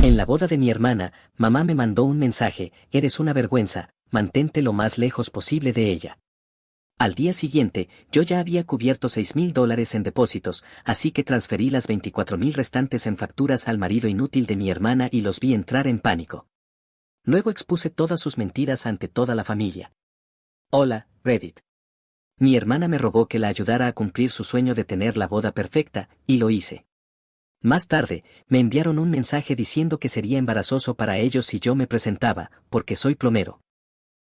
En la boda de mi hermana, mamá me mandó un mensaje: eres una vergüenza, mantente lo más lejos posible de ella. Al día siguiente, yo ya había cubierto $6,000 en depósitos, así que transferí las 24,000 restantes en facturas al marido inútil de mi hermana y los vi entrar en pánico. Luego expuse todas sus mentiras ante toda la familia. Hola, Reddit. Mi hermana me rogó que la ayudara a cumplir su sueño de tener la boda perfecta, y lo hice. Más tarde, me enviaron un mensaje diciendo que sería embarazoso para ellos si yo me presentaba, porque soy plomero.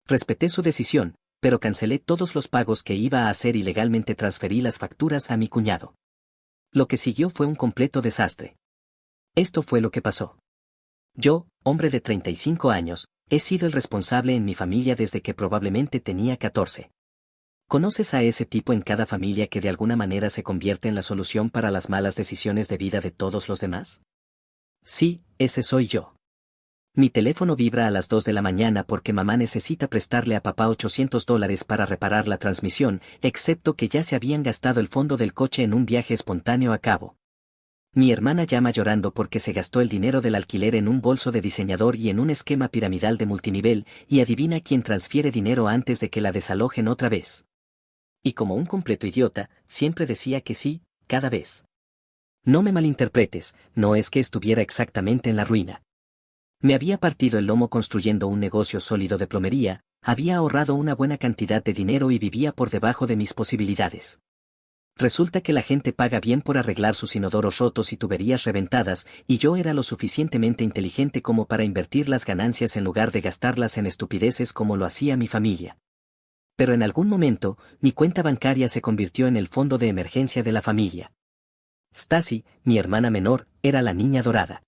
Respeté su decisión, pero cancelé todos los pagos que iba a hacer y legalmente transferí las facturas a mi cuñado. Lo que siguió fue un completo desastre. Esto fue lo que pasó. Yo, hombre de 35 años, he sido el responsable en mi familia desde que probablemente tenía 14. ¿Conoces a ese tipo en cada familia que de alguna manera se convierte en la solución para las malas decisiones de vida de todos los demás? Sí, ese soy yo. Mi teléfono vibra a las 2 de la mañana porque mamá necesita prestarle a papá $800 para reparar la transmisión, excepto que ya se habían gastado el fondo del coche en un viaje espontáneo a Cabo. Mi hermana llama llorando porque se gastó el dinero del alquiler en un bolso de diseñador y en un esquema piramidal de multinivel, y adivina quién transfiere dinero antes de que la desalojen otra vez. Y como un completo idiota, siempre decía que sí, cada vez. No me malinterpretes, no es que estuviera exactamente en la ruina. Me había partido el lomo construyendo un negocio sólido de plomería, había ahorrado una buena cantidad de dinero y vivía por debajo de mis posibilidades. Resulta que la gente paga bien por arreglar sus inodoros rotos y tuberías reventadas, y yo era lo suficientemente inteligente como para invertir las ganancias en lugar de gastarlas en estupideces como lo hacía mi familia. Pero en algún momento, mi cuenta bancaria se convirtió en el fondo de emergencia de la familia. Stacy, mi hermana menor, era la niña dorada.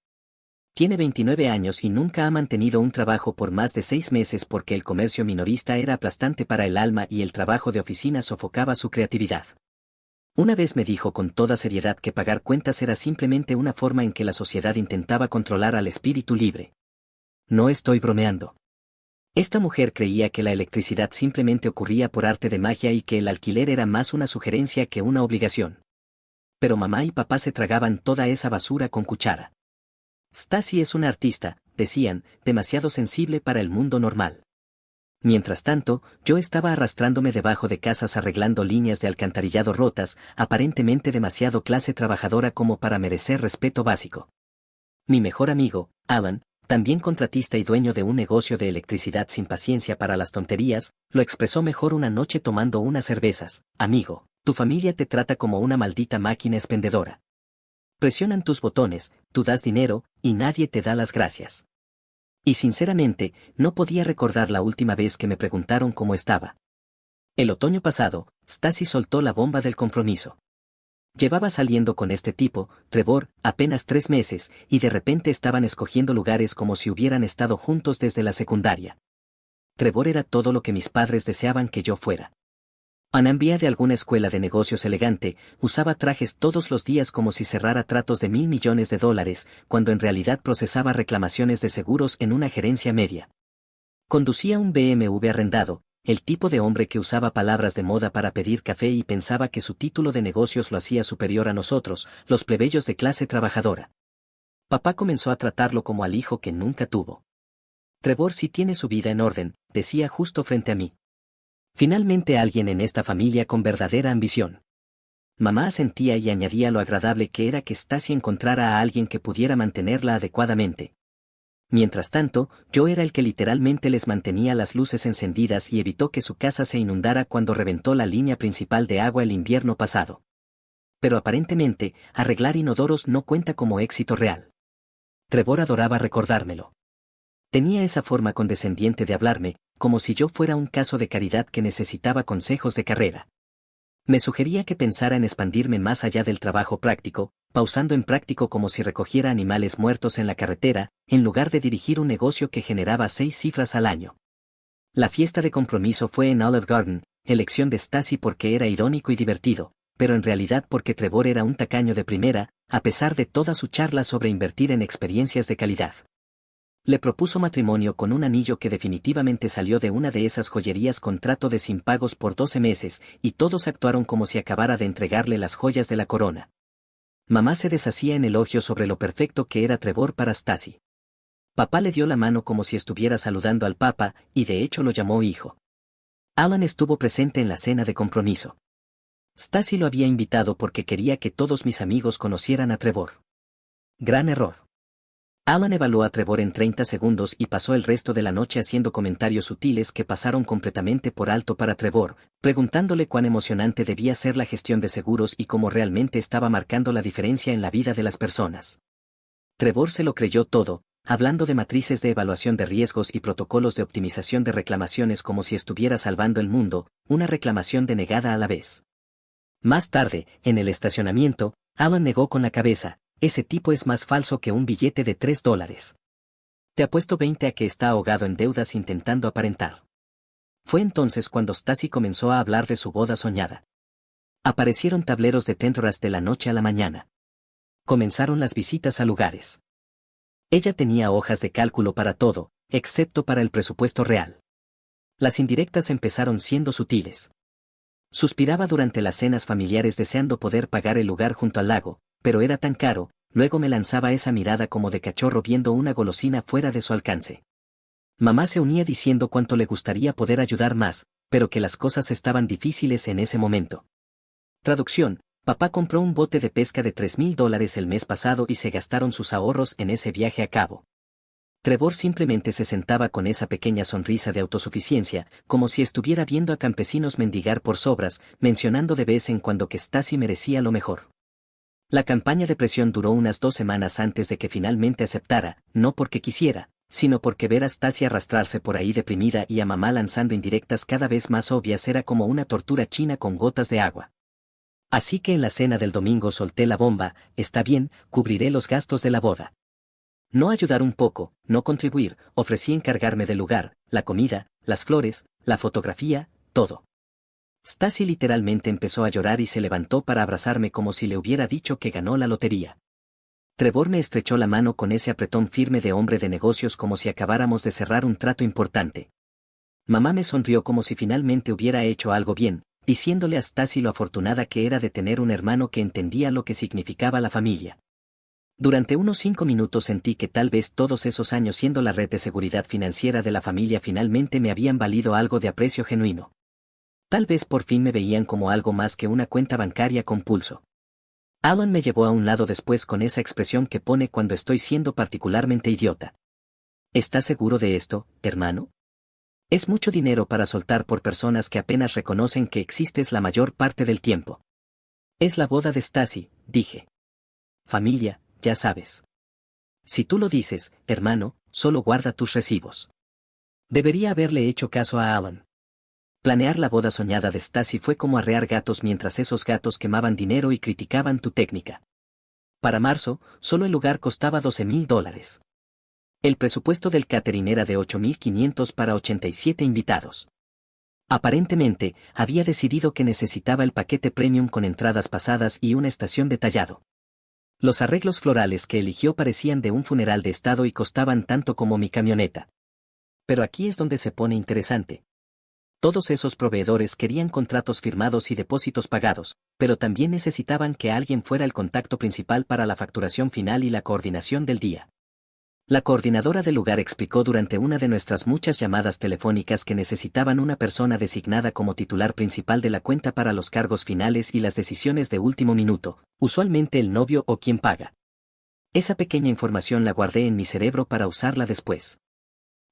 Tiene 29 años y nunca ha mantenido un trabajo por más de 6 meses porque el comercio minorista era aplastante para el alma y el trabajo de oficina sofocaba su creatividad. Una vez me dijo con toda seriedad que pagar cuentas era simplemente una forma en que la sociedad intentaba controlar al espíritu libre. No estoy bromeando. Esta mujer creía que la electricidad simplemente ocurría por arte de magia y que el alquiler era más una sugerencia que una obligación. Pero mamá y papá se tragaban toda esa basura con cuchara. Stacy es una artista, decían, demasiado sensible para el mundo normal. Mientras tanto, yo estaba arrastrándome debajo de casas arreglando líneas de alcantarillado rotas, aparentemente demasiado clase trabajadora como para merecer respeto básico. Mi mejor amigo, Alan, también contratista y dueño de un negocio de electricidad sin paciencia para las tonterías, lo expresó mejor una noche tomando unas cervezas: amigo, tu familia te trata como una maldita máquina expendedora. Presionan tus botones, tú das dinero, y nadie te da las gracias. Y sinceramente, no podía recordar la última vez que me preguntaron cómo estaba. El otoño pasado, Stacy soltó la bomba del compromiso. Llevaba saliendo con este tipo, Trevor, apenas 3 meses, y de repente estaban escogiendo lugares como si hubieran estado juntos desde la secundaria. Trevor era todo lo que mis padres deseaban que yo fuera. Anambia de alguna escuela de negocios elegante, usaba trajes todos los días como si cerrara tratos de $1,000 millones, cuando en realidad procesaba reclamaciones de seguros en una gerencia media. Conducía un BMW arrendado, el tipo de hombre que usaba palabras de moda para pedir café y pensaba que su título de negocios lo hacía superior a nosotros, los plebeyos de clase trabajadora. Papá comenzó a tratarlo como al hijo que nunca tuvo. Trevor sí tiene su vida en orden, decía justo frente a mí. Finalmente alguien en esta familia con verdadera ambición. Mamá asentía y añadía lo agradable que era que Stacy encontrara a alguien que pudiera mantenerla adecuadamente. Mientras tanto, yo era el que literalmente les mantenía las luces encendidas y evitó que su casa se inundara cuando reventó la línea principal de agua el invierno pasado. Pero aparentemente, arreglar inodoros no cuenta como éxito real. Trevor adoraba recordármelo. Tenía esa forma condescendiente de hablarme, como si yo fuera un caso de caridad que necesitaba consejos de carrera. Me sugería que pensara en expandirme más allá del trabajo práctico, pausando en práctico como si recogiera animales muertos en la carretera, en lugar de dirigir un negocio que generaba 6 cifras al año. La fiesta de compromiso fue en Olive Garden, elección de Stacy porque era irónico y divertido, pero en realidad porque Trevor era un tacaño de primera, a pesar de toda su charla sobre invertir en experiencias de calidad. Le propuso matrimonio con un anillo que definitivamente salió de una de esas joyerías con trato de sin pagos por 12 meses, y todos actuaron como si acabara de entregarle las joyas de la corona. Mamá se deshacía en elogios sobre lo perfecto que era Trevor para Stacy. Papá le dio la mano como si estuviera saludando al Papa, y de hecho lo llamó hijo. Alan estuvo presente en la cena de compromiso. Stacy lo había invitado porque quería que todos mis amigos conocieran a Trevor. Gran error. Alan evaluó a Trevor en 30 segundos y pasó el resto de la noche haciendo comentarios sutiles que pasaron completamente por alto para Trevor, preguntándole cuán emocionante debía ser la gestión de seguros y cómo realmente estaba marcando la diferencia en la vida de las personas. Trevor se lo creyó todo, hablando de matrices de evaluación de riesgos y protocolos de optimización de reclamaciones como si estuviera salvando el mundo, una reclamación denegada a la vez. Más tarde, en el estacionamiento, Alan negó con la cabeza: ese tipo es más falso que un billete de $3. Te apuesto 20 a que está ahogado en deudas intentando aparentar. Fue entonces cuando Stacy comenzó a hablar de su boda soñada. Aparecieron tableros de Pinterest de la noche a la mañana. Comenzaron las visitas a lugares. Ella tenía hojas de cálculo para todo, excepto para el presupuesto real. Las indirectas empezaron siendo sutiles. Suspiraba durante las cenas familiares deseando poder pagar el lugar junto al lago, pero era tan caro. Luego me lanzaba esa mirada como de cachorro viendo una golosina fuera de su alcance. Mamá se unía diciendo cuánto le gustaría poder ayudar más, pero que las cosas estaban difíciles en ese momento. Traducción: papá compró un bote de pesca de $3,000 el mes pasado y se gastaron sus ahorros en ese viaje a cabo. Trevor simplemente se sentaba con esa pequeña sonrisa de autosuficiencia, como si estuviera viendo a campesinos mendigar por sobras, mencionando de vez en cuando que Stacy merecía lo mejor. La campaña de presión duró unas 2 semanas antes de que finalmente aceptara, no porque quisiera, sino porque ver a Stacy arrastrarse por ahí deprimida y a mamá lanzando indirectas cada vez más obvias era como una tortura china con gotas de agua. Así que en la cena del domingo solté la bomba: está bien, cubriré los gastos de la boda. No ayudar un poco, no contribuir, ofrecí encargarme del lugar, la comida, las flores, la fotografía, todo. Stacy literalmente empezó a llorar y se levantó para abrazarme como si le hubiera dicho que ganó la lotería. Trevor me estrechó la mano con ese apretón firme de hombre de negocios como si acabáramos de cerrar un trato importante. Mamá me sonrió como si finalmente hubiera hecho algo bien, diciéndole a Stacy lo afortunada que era de tener un hermano que entendía lo que significaba la familia. Durante unos 5 minutos sentí que tal vez todos esos años siendo la red de seguridad financiera de la familia finalmente me habían valido algo de aprecio genuino. Tal vez por fin me veían como algo más que una cuenta bancaria con pulso. Alan me llevó a un lado después con esa expresión que pone cuando estoy siendo particularmente idiota. ¿Estás seguro de esto, hermano? Es mucho dinero para soltar por personas que apenas reconocen que existes la mayor parte del tiempo. Es la boda de Stacy, dije. Familia, ya sabes. Si tú lo dices, hermano, solo guarda tus recibos. Debería haberle hecho caso a Alan. Planear la boda soñada de Stacy fue como arrear gatos mientras esos gatos quemaban dinero y criticaban tu técnica. Para marzo, solo el lugar costaba $12,000. El presupuesto del catering era de $8,500 para 87 invitados. Aparentemente, había decidido que necesitaba el paquete premium con entradas pasadas y una estación de tallado. Los arreglos florales que eligió parecían de un funeral de estado y costaban tanto como mi camioneta. Pero aquí es donde se pone interesante. Todos esos proveedores querían contratos firmados y depósitos pagados, pero también necesitaban que alguien fuera el contacto principal para la facturación final y la coordinación del día. La coordinadora del lugar explicó durante una de nuestras muchas llamadas telefónicas que necesitaban una persona designada como titular principal de la cuenta para los cargos finales y las decisiones de último minuto, usualmente el novio o quien paga. Esa pequeña información la guardé en mi cerebro para usarla después.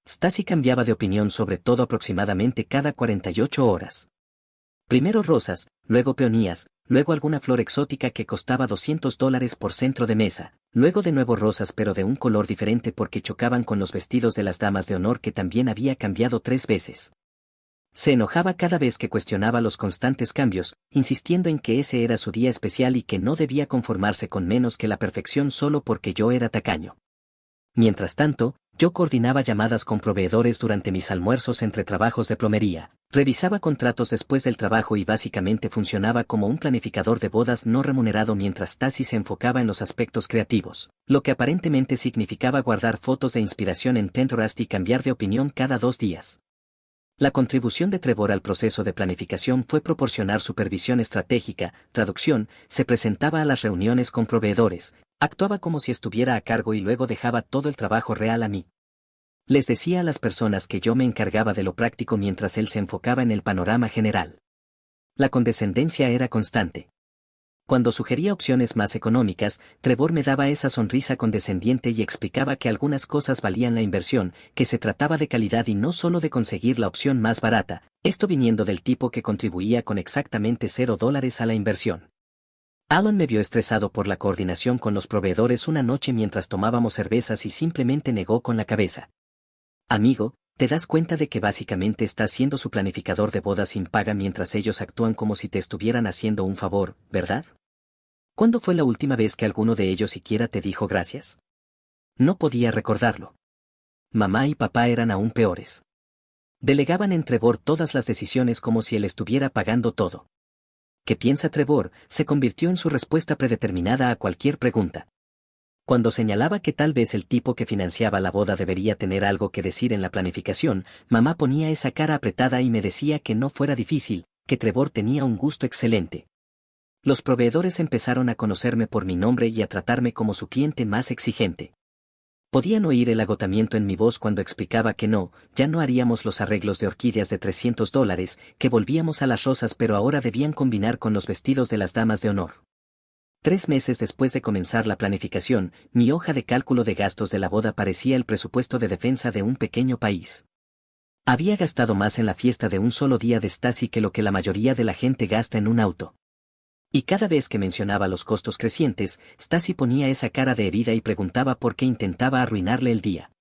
Stacy cambiaba de opinión sobre todo aproximadamente cada 48 horas. Primero rosas, luego peonías, luego alguna flor exótica que costaba $200 por centro de mesa, luego de nuevo rosas pero de un color diferente porque chocaban con los vestidos de las damas de honor que también había cambiado 3 veces. Se enojaba cada vez que cuestionaba los constantes cambios, insistiendo en que ese era su día especial y que no debía conformarse con menos que la perfección solo porque yo era tacaño. Mientras tanto, yo coordinaba llamadas con proveedores durante mis almuerzos entre trabajos de plomería, revisaba contratos después del trabajo y básicamente funcionaba como un planificador de bodas no remunerado mientras Stacy se enfocaba en los aspectos creativos, lo que aparentemente significaba guardar fotos de inspiración en Pinterest y cambiar de opinión cada 2 días. La contribución de Trevor al proceso de planificación fue proporcionar supervisión estratégica, traducción, se presentaba a las reuniones con proveedores, actuaba como si estuviera a cargo y luego dejaba todo el trabajo real a mí. Les decía a las personas que yo me encargaba de lo práctico mientras él se enfocaba en el panorama general. La condescendencia era constante. Cuando sugería opciones más económicas, Trevor me daba esa sonrisa condescendiente y explicaba que algunas cosas valían la inversión, que se trataba de calidad y no solo de conseguir la opción más barata, esto viniendo del tipo que contribuía con exactamente $0 a la inversión. Alan me vio estresado por la coordinación con los proveedores una noche mientras tomábamos cervezas y simplemente negó con la cabeza. Amigo, ¿te das cuenta de que básicamente estás siendo su planificador de bodas sin paga mientras ellos actúan como si te estuvieran haciendo un favor, verdad? ¿Cuándo fue la última vez que alguno de ellos siquiera te dijo gracias? No podía recordarlo. Mamá y papá eran aún peores. Delegaban en Trevor todas las decisiones como si él estuviera pagando todo. ¿Qué piensa Trevor? Se convirtió en su respuesta predeterminada a cualquier pregunta. Cuando señalaba que tal vez el tipo que financiaba la boda debería tener algo que decir en la planificación, mamá ponía esa cara apretada y me decía que no fuera difícil, que Trevor tenía un gusto excelente. Los proveedores empezaron a conocerme por mi nombre y a tratarme como su cliente más exigente. Podían oír el agotamiento en mi voz cuando explicaba que no, ya no haríamos los arreglos de orquídeas de $300, que volvíamos a las rosas pero ahora debían combinar con los vestidos de las damas de honor. 3 meses después de comenzar la planificación, mi hoja de cálculo de gastos de la boda parecía el presupuesto de defensa de un pequeño país. Había gastado más en la fiesta de un solo día de Stacy que lo que la mayoría de la gente gasta en un auto. Y cada vez que mencionaba los costos crecientes, Stacy ponía esa cara de herida y preguntaba por qué intentaba arruinarle el día.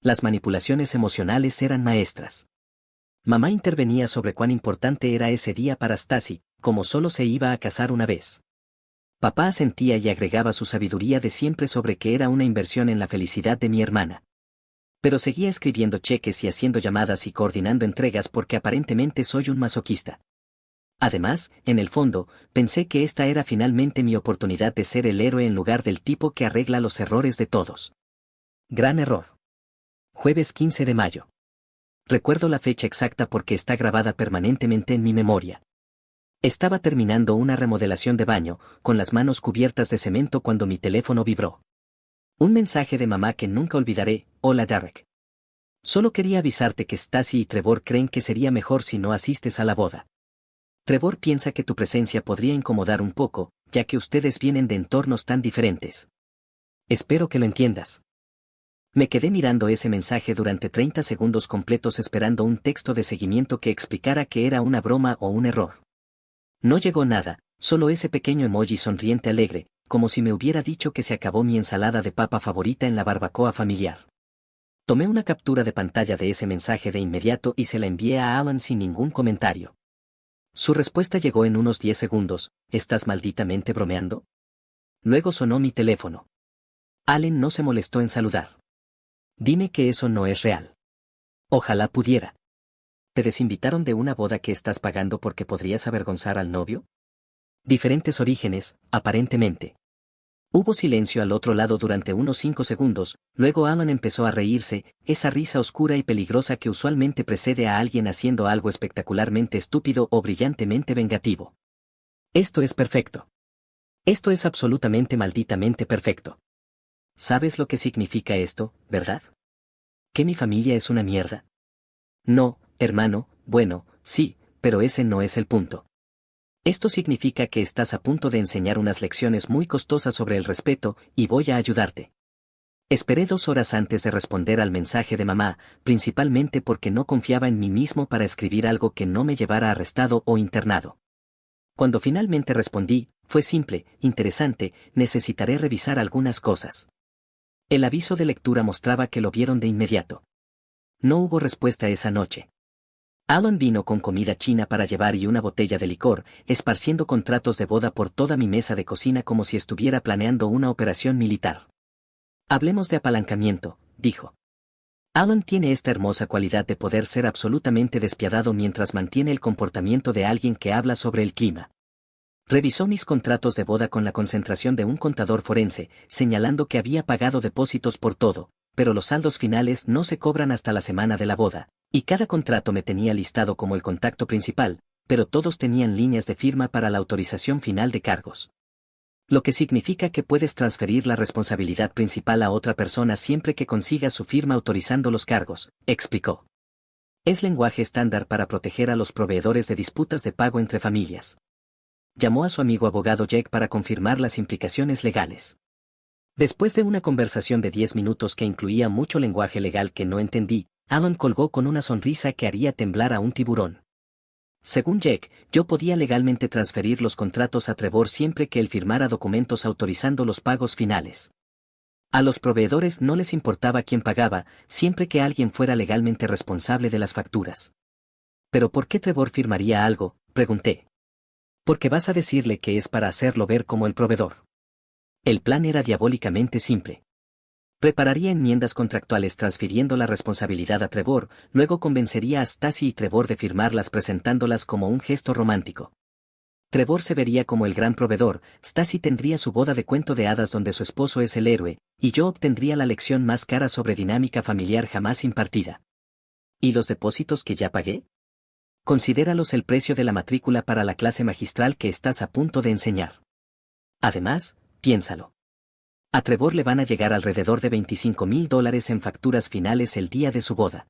Las manipulaciones emocionales eran maestras. Mamá intervenía sobre cuán importante era ese día para Stacy, como solo se iba a casar una vez. Papá asentía y agregaba su sabiduría de siempre sobre que era una inversión en la felicidad de mi hermana. Pero seguía escribiendo cheques y haciendo llamadas y coordinando entregas porque aparentemente soy un masoquista. Además, en el fondo, pensé que esta era finalmente mi oportunidad de ser el héroe en lugar del tipo que arregla los errores de todos. Gran error. Jueves 15 de mayo. Recuerdo la fecha exacta porque está grabada permanentemente en mi memoria. Estaba terminando una remodelación de baño, con las manos cubiertas de cemento cuando mi teléfono vibró. Un mensaje de mamá que nunca olvidaré: hola Derek. Solo quería avisarte que Stacy y Trevor creen que sería mejor si no asistes a la boda. Trevor piensa que tu presencia podría incomodar un poco, ya que ustedes vienen de entornos tan diferentes. Espero que lo entiendas. Me quedé mirando ese mensaje durante 30 segundos completos esperando un texto de seguimiento que explicara que era una broma o un error. No llegó nada, solo ese pequeño emoji sonriente alegre, como si me hubiera dicho que se acabó mi ensalada de papa favorita en la barbacoa familiar. Tomé una captura de pantalla de ese mensaje de inmediato y se la envié a Alan sin ningún comentario. Su respuesta llegó en unos 10 segundos: ¿estás malditamente bromeando? Luego sonó mi teléfono. Allen no se molestó en saludar. Dime que eso no es real. Ojalá pudiera. ¿Te desinvitaron de una boda que estás pagando porque podrías avergonzar al novio? Diferentes orígenes, aparentemente. Hubo silencio al otro lado durante unos 5 segundos, luego Alan empezó a reírse, esa risa oscura y peligrosa que usualmente precede a alguien haciendo algo espectacularmente estúpido o brillantemente vengativo. Esto es perfecto. Esto es absolutamente malditamente perfecto. ¿Sabes lo que significa esto, verdad? ¿Que mi familia es una mierda? No, hermano, bueno, sí, pero ese no es el punto. Esto significa que estás a punto de enseñar unas lecciones muy costosas sobre el respeto, y voy a ayudarte. Esperé 2 horas antes de responder al mensaje de mamá, principalmente porque no confiaba en mí mismo para escribir algo que no me llevara arrestado o internado. Cuando finalmente respondí, fue simple: interesante, necesitaré revisar algunas cosas. El aviso de lectura mostraba que lo vieron de inmediato. No hubo respuesta esa noche. Alan vino con comida china para llevar y una botella de licor, esparciendo contratos de boda por toda mi mesa de cocina como si estuviera planeando una operación militar. Hablemos de apalancamiento, dijo. Alan tiene esta hermosa cualidad de poder ser absolutamente despiadado mientras mantiene el comportamiento de alguien que habla sobre el clima. Revisó mis contratos de boda con la concentración de un contador forense, señalando que había pagado depósitos por todo, pero los saldos finales no se cobran hasta la semana de la boda, y cada contrato me tenía listado como el contacto principal, pero todos tenían líneas de firma para la autorización final de cargos. Lo que significa que puedes transferir la responsabilidad principal a otra persona siempre que consigas su firma autorizando los cargos, explicó. Es lenguaje estándar para proteger a los proveedores de disputas de pago entre familias. Llamó a su amigo abogado Jake para confirmar las implicaciones legales. Después de una conversación de 10 minutos que incluía mucho lenguaje legal que no entendí, Alan colgó con una sonrisa que haría temblar a un tiburón. Según Jake, yo podía legalmente transferir los contratos a Trevor siempre que él firmara documentos autorizando los pagos finales. A los proveedores no les importaba quién pagaba, siempre que alguien fuera legalmente responsable de las facturas. ¿Pero por qué Trevor firmaría algo?, pregunté. Porque vas a decirle que es para hacerlo ver como el proveedor. El plan era diabólicamente simple. Prepararía enmiendas contractuales transfiriendo la responsabilidad a Trevor, luego convencería a Stacy y Trevor de firmarlas presentándolas como un gesto romántico. Trevor se vería como el gran proveedor, Stacy tendría su boda de cuento de hadas donde su esposo es el héroe, y yo obtendría la lección más cara sobre dinámica familiar jamás impartida. ¿Y los depósitos que ya pagué? Considéralos el precio de la matrícula para la clase magistral que estás a punto de enseñar. Además, piénsalo. A Trevor le van a llegar alrededor de $25,000 en facturas finales el día de su boda.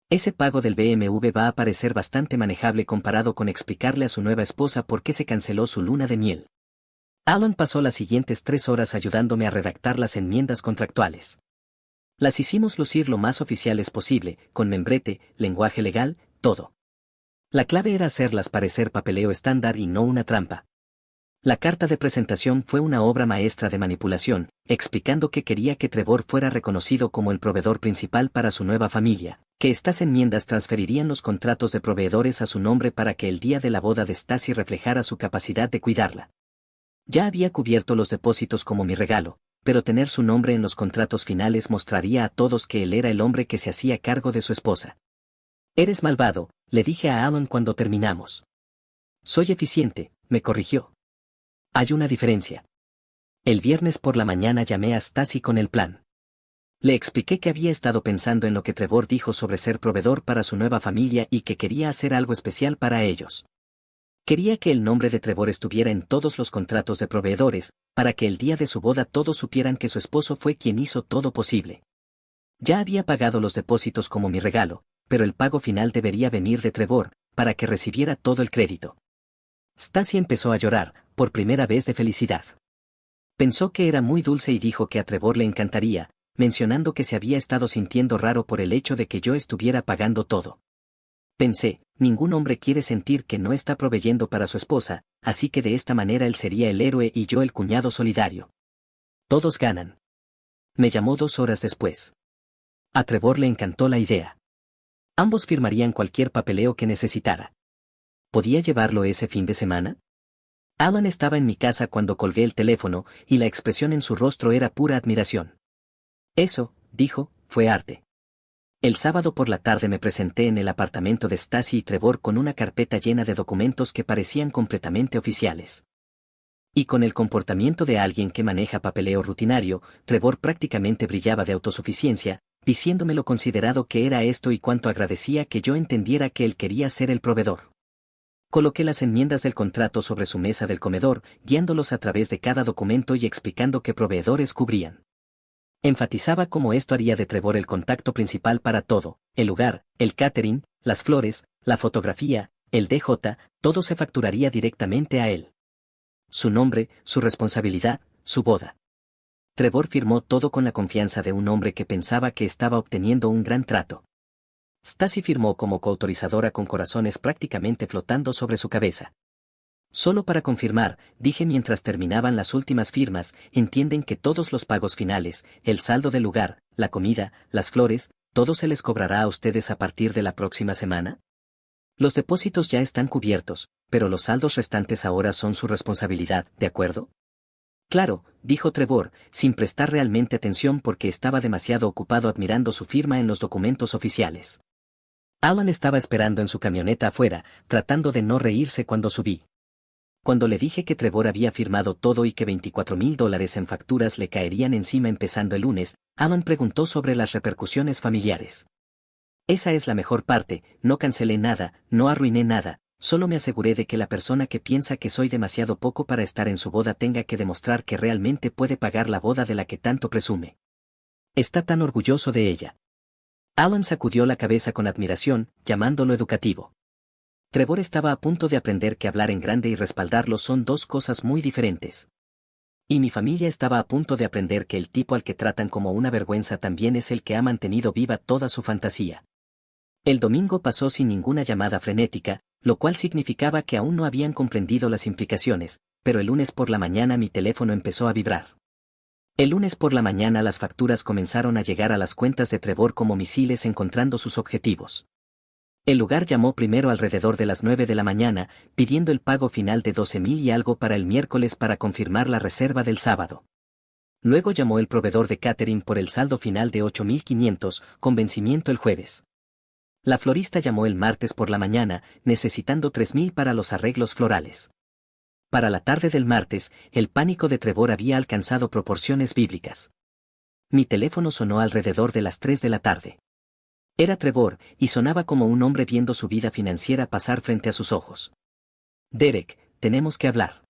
Ese pago del BMW va a parecer bastante manejable comparado con explicarle a su nueva esposa por qué se canceló su luna de miel. Alan pasó las siguientes 3 horas ayudándome a redactar las enmiendas contractuales. Las hicimos lucir lo más oficiales posible, con membrete, lenguaje legal, todo. La clave era hacerlas parecer papeleo estándar y no una trampa. La carta de presentación fue una obra maestra de manipulación, explicando que quería que Trevor fuera reconocido como el proveedor principal para su nueva familia, que estas enmiendas transferirían los contratos de proveedores a su nombre para que el día de la boda de Stacy reflejara su capacidad de cuidarla. Ya había cubierto los depósitos como mi regalo, pero tener su nombre en los contratos finales mostraría a todos que él era el hombre que se hacía cargo de su esposa. Eres malvado, le dije a Alan cuando terminamos. Soy eficiente, me corrigió. Hay una diferencia. El viernes por la mañana llamé a Stacy con el plan. Le expliqué que había estado pensando en lo que Trevor dijo sobre ser proveedor para su nueva familia y que quería hacer algo especial para ellos. Quería que el nombre de Trevor estuviera en todos los contratos de proveedores, para que el día de su boda todos supieran que su esposo fue quien hizo todo posible. Ya había pagado los depósitos como mi regalo, pero el pago final debería venir de Trevor, para que recibiera todo el crédito. Stacy empezó a llorar, por primera vez de felicidad. Pensó que era muy dulce y dijo que a Trevor le encantaría, mencionando que se había estado sintiendo raro por el hecho de que yo estuviera pagando todo. Pensé, ningún hombre quiere sentir que no está proveyendo para su esposa, así que de esta manera él sería el héroe y yo el cuñado solidario. Todos ganan. Me llamó 2 horas después. A Trevor le encantó la idea. Ambos firmarían cualquier papeleo que necesitara. ¿Podía llevarlo ese fin de semana? Alan estaba en mi casa cuando colgué el teléfono, y la expresión en su rostro era pura admiración. Eso, dijo, fue arte. El sábado por la tarde me presenté en el apartamento de Stacy y Trevor con una carpeta llena de documentos que parecían completamente oficiales. Y con el comportamiento de alguien que maneja papeleo rutinario, Trevor prácticamente brillaba de autosuficiencia, diciéndome lo considerado que era esto y cuánto agradecía que yo entendiera que él quería ser el proveedor. Coloqué las enmiendas del contrato sobre su mesa del comedor, guiándolos a través de cada documento y explicando qué proveedores cubrían. Enfatizaba cómo esto haría de Trevor el contacto principal para todo, el lugar, el catering, las flores, la fotografía, el DJ, todo se facturaría directamente a él. Su nombre, su responsabilidad, su boda. Trevor firmó todo con la confianza de un hombre que pensaba que estaba obteniendo un gran trato. Stacy firmó como coautorizadora con corazones prácticamente flotando sobre su cabeza. Solo para confirmar, dije mientras terminaban las últimas firmas, entienden que todos los pagos finales, el saldo del lugar, la comida, las flores, todo se les cobrará a ustedes a partir de la próxima semana. Los depósitos ya están cubiertos, pero los saldos restantes ahora son su responsabilidad, ¿de acuerdo? Claro, dijo Trevor, sin prestar realmente atención porque estaba demasiado ocupado admirando su firma en los documentos oficiales. Alan estaba esperando en su camioneta afuera, tratando de no reírse cuando subí. Cuando le dije que Trevor había firmado todo y que $24,000 en facturas le caerían encima empezando el lunes, Alan preguntó sobre las repercusiones familiares. Esa es la mejor parte, no cancelé nada, no arruiné nada, Solo me aseguré de que la persona que piensa que soy demasiado poco para estar en su boda tenga que demostrar que realmente puede pagar la boda de la que tanto presume. Está tan orgulloso de ella. Alan sacudió la cabeza con admiración, llamándolo educativo. Trevor estaba a punto de aprender que hablar en grande y respaldarlo son dos cosas muy diferentes. Y mi familia estaba a punto de aprender que el tipo al que tratan como una vergüenza también es el que ha mantenido viva toda su fantasía. El domingo pasó sin ninguna llamada frenética, lo cual significaba que aún no habían comprendido las implicaciones, pero el lunes por la mañana mi teléfono empezó a vibrar. El lunes por la mañana las facturas comenzaron a llegar a las cuentas de Trevor como misiles encontrando sus objetivos. El lugar llamó primero alrededor de las 9 de la mañana, pidiendo el pago final de 12,000 y algo para el miércoles para confirmar la reserva del sábado. Luego llamó el proveedor de catering por el saldo final de 8,500, con vencimiento el jueves. La florista llamó el martes por la mañana, necesitando 3,000 para los arreglos florales. Para la tarde del martes, el pánico de Trevor había alcanzado proporciones bíblicas. Mi teléfono sonó alrededor de las 3 de la tarde. Era Trevor, y sonaba como un hombre viendo su vida financiera pasar frente a sus ojos. Derek, tenemos que hablar.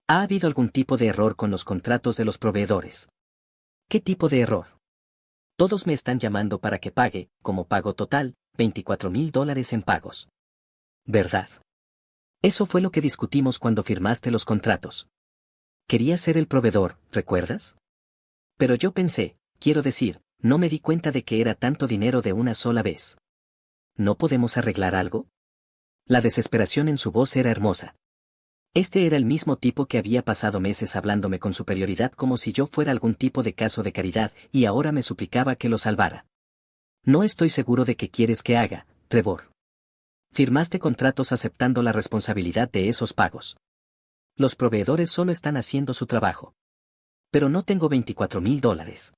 ¿Ha habido algún tipo de error con los contratos de los proveedores? ¿Qué tipo de error? Todos me están llamando para que pague, como pago total, $24,000 en pagos. ¿Verdad? Eso fue lo que discutimos cuando firmaste los contratos. Querías ser el proveedor, ¿recuerdas? Pero yo pensé, quiero decir, no me di cuenta de que era tanto dinero de una sola vez. ¿No podemos arreglar algo? La desesperación en su voz era hermosa. Este era el mismo tipo que había pasado meses hablándome con superioridad como si yo fuera algún tipo de caso de caridad, y ahora me suplicaba que lo salvara. No estoy seguro de qué quieres que haga, Trevor. Firmaste contratos aceptando la responsabilidad de esos pagos. Los proveedores solo están haciendo su trabajo. Pero no tengo $24,000.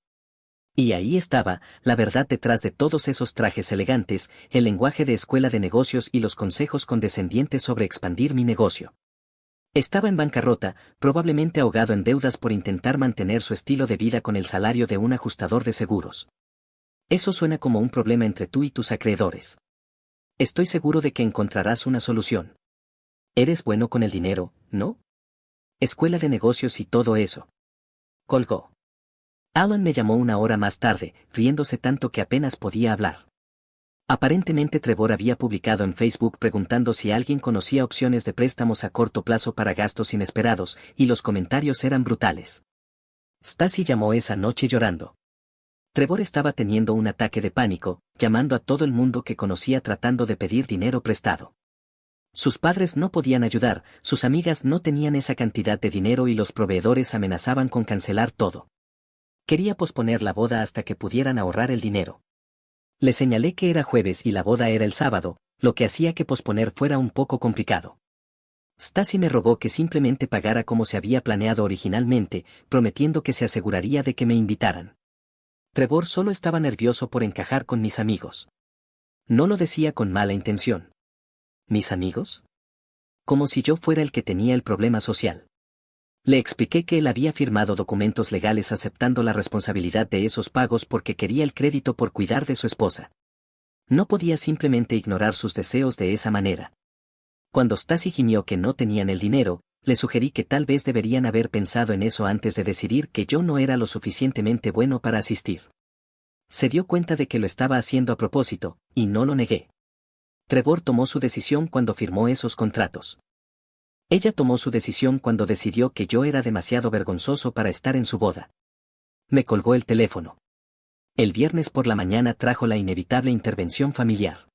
Y ahí estaba, la verdad detrás de todos esos trajes elegantes, el lenguaje de escuela de negocios y los consejos condescendientes sobre expandir mi negocio. Estaba en bancarrota, probablemente ahogado en deudas por intentar mantener su estilo de vida con el salario de un ajustador de seguros. Eso suena como un problema entre tú y tus acreedores. Estoy seguro de que encontrarás una solución. Eres bueno con el dinero, ¿no? Escuela de negocios y todo eso. Colgó. Alan me llamó una hora más tarde, riéndose tanto que apenas podía hablar. Aparentemente Trevor había publicado en Facebook preguntando si alguien conocía opciones de préstamos a corto plazo para gastos inesperados, y los comentarios eran brutales. Stacy llamó esa noche llorando. Trevor estaba teniendo un ataque de pánico, llamando a todo el mundo que conocía tratando de pedir dinero prestado. Sus padres no podían ayudar, sus amigas no tenían esa cantidad de dinero y los proveedores amenazaban con cancelar todo. Quería posponer la boda hasta que pudieran ahorrar el dinero. Le señalé que era jueves y la boda era el sábado, lo que hacía que posponer fuera un poco complicado. Stacy me rogó que simplemente pagara como se había planeado originalmente, prometiendo que se aseguraría de que me invitaran. Trevor solo estaba nervioso por encajar con mis amigos. No lo decía con mala intención. ¿Mis amigos? Como si yo fuera el que tenía el problema social. Le expliqué que él había firmado documentos legales aceptando la responsabilidad de esos pagos porque quería el crédito por cuidar de su esposa. No podía simplemente ignorar sus deseos de esa manera. Cuando Stacy gimió que no tenían el dinero, le sugerí que tal vez deberían haber pensado en eso antes de decidir que yo no era lo suficientemente bueno para asistir. Se dio cuenta de que lo estaba haciendo a propósito, y no lo negué. Trevor tomó su decisión cuando firmó esos contratos. Ella tomó su decisión cuando decidió que yo era demasiado vergonzoso para estar en su boda. Me colgó el teléfono. El viernes por la mañana trajo la inevitable intervención familiar.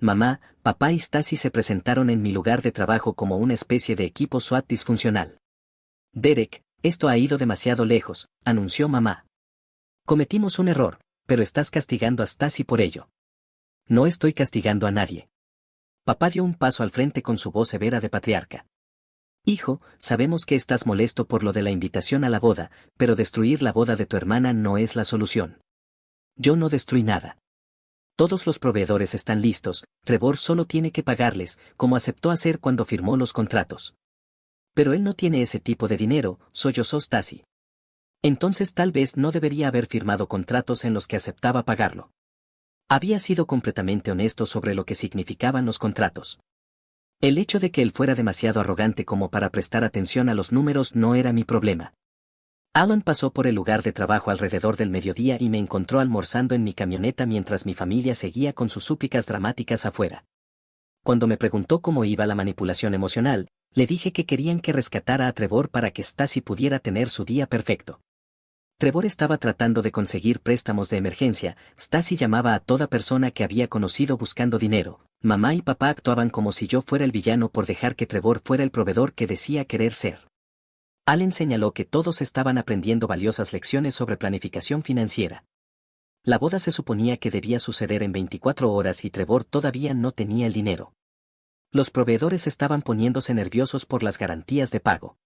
Mamá, papá y Stacy se presentaron en mi lugar de trabajo como una especie de equipo SWAT disfuncional. Derek, esto ha ido demasiado lejos, anunció mamá. Cometimos un error, pero estás castigando a Stacy por ello. No estoy castigando a nadie. Papá dio un paso al frente con su voz severa de patriarca. Hijo, sabemos que estás molesto por lo de la invitación a la boda, pero destruir la boda de tu hermana no es la solución. Yo no destruí nada. Todos los proveedores están listos, Trevor solo tiene que pagarles, como aceptó hacer cuando firmó los contratos. Pero él no tiene ese tipo de dinero, sollozó Stacy. Entonces tal vez no debería haber firmado contratos en los que aceptaba pagarlo. Había sido completamente honesto sobre lo que significaban los contratos. El hecho de que él fuera demasiado arrogante como para prestar atención a los números no era mi problema. Alan pasó por el lugar de trabajo alrededor del mediodía y me encontró almorzando en mi camioneta mientras mi familia seguía con sus súplicas dramáticas afuera. Cuando me preguntó cómo iba la manipulación emocional, le dije que querían que rescatara a Trevor para que Stacy pudiera tener su día perfecto. Trevor estaba tratando de conseguir préstamos de emergencia. Stacy llamaba a toda persona que había conocido buscando dinero. Mamá y papá actuaban como si yo fuera el villano por dejar que Trevor fuera el proveedor que decía querer ser. Allen señaló que todos estaban aprendiendo valiosas lecciones sobre planificación financiera. La boda se suponía que debía suceder en 24 horas y Trevor todavía no tenía el dinero. Los proveedores estaban poniéndose nerviosos por las garantías de pago.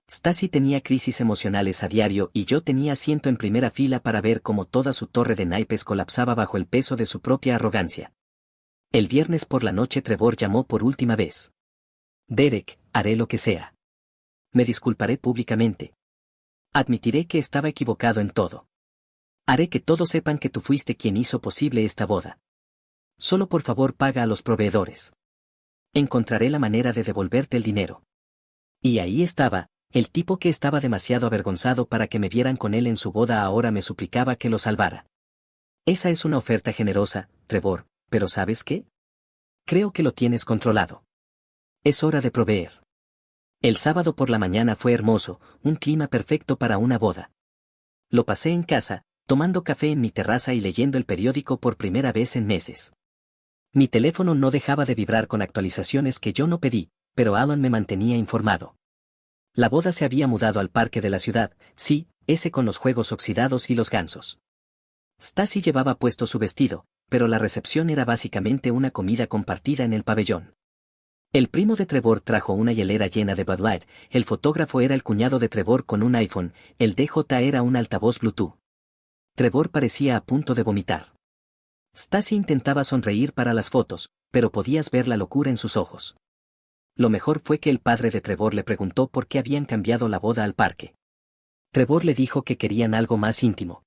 Stacy tenía crisis emocionales a diario y yo tenía asiento en primera fila para ver cómo toda su torre de naipes colapsaba bajo el peso de su propia arrogancia. El viernes por la noche Trevor llamó por última vez. Derek, haré lo que sea. Me disculparé públicamente. Admitiré que estaba equivocado en todo. Haré que todos sepan que tú fuiste quien hizo posible esta boda. Solo por favor paga a los proveedores. Encontraré la manera de devolverte el dinero. Y ahí estaba, el tipo que estaba demasiado avergonzado para que me vieran con él en su boda ahora me suplicaba que lo salvara. Esa es una oferta generosa, Trevor, pero ¿sabes qué? Creo que lo tienes controlado. Es hora de proveer. El sábado por la mañana fue hermoso, un clima perfecto para una boda. Lo pasé en casa, tomando café en mi terraza y leyendo el periódico por primera vez en meses. Mi teléfono no dejaba de vibrar con actualizaciones que yo no pedí, pero Alan me mantenía informado. La boda se había mudado al parque de la ciudad, sí, ese con los juegos oxidados y los gansos. Stacy llevaba puesto su vestido, pero la recepción era básicamente una comida compartida en el pabellón. El primo de Trevor trajo una hielera llena de Bud Light, el fotógrafo era el cuñado de Trevor con un iPhone, el DJ era un altavoz Bluetooth. Trevor parecía a punto de vomitar. Stacy intentaba sonreír para las fotos, pero podías ver la locura en sus ojos. Lo mejor fue que el padre de Trevor le preguntó por qué habían cambiado la boda al parque. Trevor le dijo que querían algo más íntimo.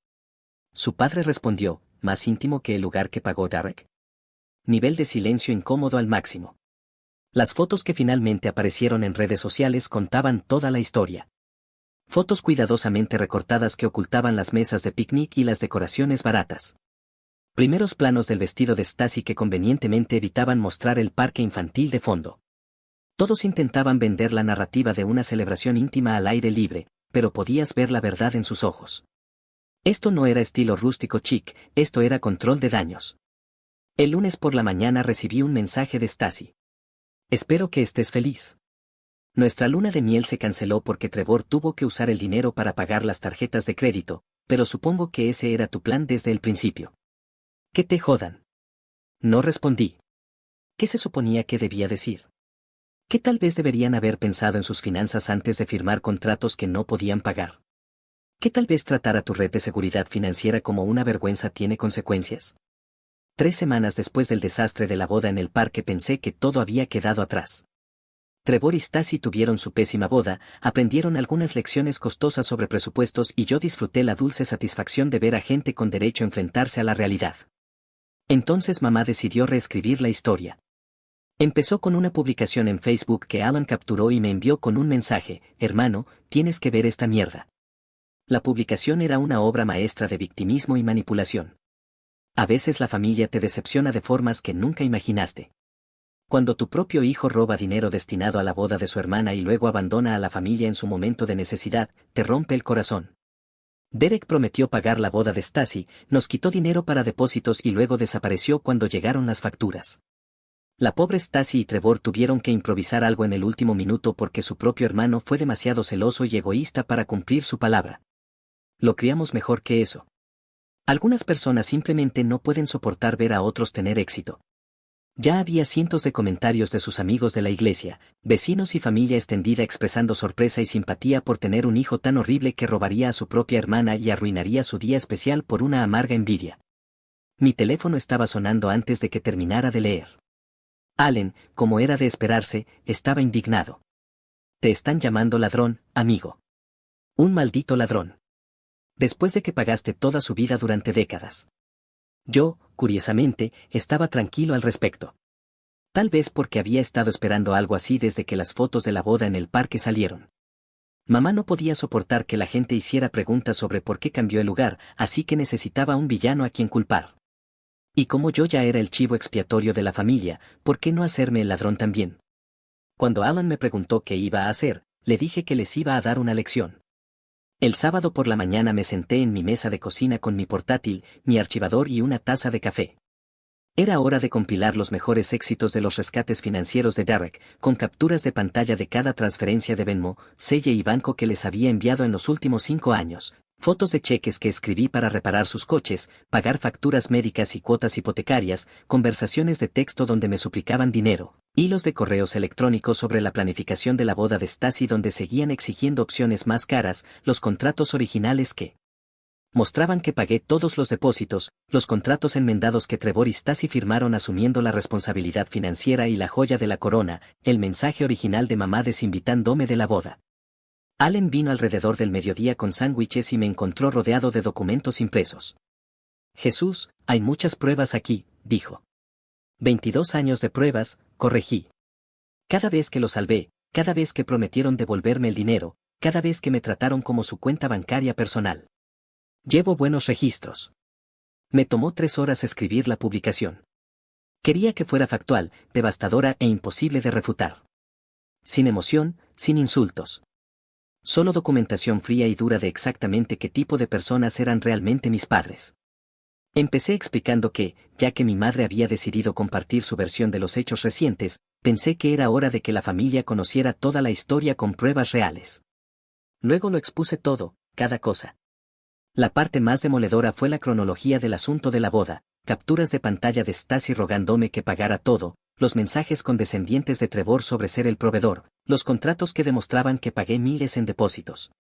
Su padre respondió, ¿más íntimo que el lugar que pagó Derek? Nivel de silencio incómodo al máximo. Las fotos que finalmente aparecieron en redes sociales contaban toda la historia. Fotos cuidadosamente recortadas que ocultaban las mesas de picnic y las decoraciones baratas. Primeros planos del vestido de Stacy que convenientemente evitaban mostrar el parque infantil de fondo. Todos intentaban vender la narrativa de una celebración íntima al aire libre, pero podías ver la verdad en sus ojos. Esto no era estilo rústico chic, esto era control de daños. El lunes por la mañana recibí un mensaje de Stacy. Espero que estés feliz. Nuestra luna de miel se canceló porque Trevor tuvo que usar el dinero para pagar las tarjetas de crédito, pero supongo que ese era tu plan desde el principio. Que te jodan. No respondí. ¿Qué se suponía que debía decir? Que tal vez deberían haber pensado en sus finanzas antes de firmar contratos que no podían pagar. Que tal vez tratar a tu red de seguridad financiera como una vergüenza tiene consecuencias. 3 semanas después del desastre de la boda en el parque pensé que todo había quedado atrás. Trevor y Stacy tuvieron su pésima boda, aprendieron algunas lecciones costosas sobre presupuestos y yo disfruté la dulce satisfacción de ver a gente con derecho a enfrentarse a la realidad. Entonces mamá decidió reescribir la historia. Empezó con una publicación en Facebook que Alan capturó y me envió con un mensaje, hermano, tienes que ver esta mierda. La publicación era una obra maestra de victimismo y manipulación. A veces la familia te decepciona de formas que nunca imaginaste. Cuando tu propio hijo roba dinero destinado a la boda de su hermana y luego abandona a la familia en su momento de necesidad, te rompe el corazón. Derek prometió pagar la boda de Stacy, nos quitó dinero para depósitos y luego desapareció cuando llegaron las facturas. La pobre Stacy y Trevor tuvieron que improvisar algo en el último minuto porque su propio hermano fue demasiado celoso y egoísta para cumplir su palabra. Lo criamos mejor que eso. Algunas personas simplemente no pueden soportar ver a otros tener éxito. Ya había cientos de comentarios de sus amigos de la iglesia, vecinos y familia extendida expresando sorpresa y simpatía por tener un hijo tan horrible que robaría a su propia hermana y arruinaría su día especial por una amarga envidia. Mi teléfono estaba sonando antes de que terminara de leer. Allen, como era de esperarse, estaba indignado. Te están llamando ladrón, amigo. Un maldito ladrón. Después de que pagaste toda su vida durante décadas. Yo, curiosamente, estaba tranquilo al respecto. Tal vez porque había estado esperando algo así desde que las fotos de la boda en el parque salieron. Mamá no podía soportar que la gente hiciera preguntas sobre por qué cambió el lugar, así que necesitaba un villano a quien culpar. Y como yo ya era el chivo expiatorio de la familia, ¿por qué no hacerme el ladrón también? Cuando Alan me preguntó qué iba a hacer, le dije que les iba a dar una lección. El sábado por la mañana me senté en mi mesa de cocina con mi portátil, mi archivador y una taza de café. Era hora de compilar los mejores éxitos de los rescates financieros de Derek, con capturas de pantalla de cada transferencia de Venmo, Zelle y banco que les había enviado en los últimos 5 años, fotos de cheques que escribí para reparar sus coches, pagar facturas médicas y cuotas hipotecarias, conversaciones de texto donde me suplicaban dinero, hilos de correos electrónicos sobre la planificación de la boda de Stacy donde seguían exigiendo opciones más caras, los contratos originales que mostraban que pagué todos los depósitos, los contratos enmendados que Trevor y Stacy firmaron asumiendo la responsabilidad financiera y la joya de la corona, el mensaje original de mamá desinvitándome de la boda. Allen vino alrededor del mediodía con sándwiches y me encontró rodeado de documentos impresos. Jesús, hay muchas pruebas aquí, dijo. 22 años de pruebas, corregí. Cada vez que lo salvé, cada vez que prometieron devolverme el dinero, cada vez que me trataron como su cuenta bancaria personal. Llevo buenos registros. Me tomó 3 horas escribir la publicación. Quería que fuera factual, devastadora e imposible de refutar. Sin emoción, sin insultos. Solo documentación fría y dura de exactamente qué tipo de personas eran realmente mis padres. Empecé explicando que, ya que mi madre había decidido compartir su versión de los hechos recientes, pensé que era hora de que la familia conociera toda la historia con pruebas reales. Luego lo expuse todo, cada cosa. La parte más demoledora fue la cronología del asunto de la boda, capturas de pantalla de Stacy rogándome que pagara todo, los mensajes condescendientes de Trevor sobre ser el proveedor, los contratos que demostraban que pagué miles en depósitos.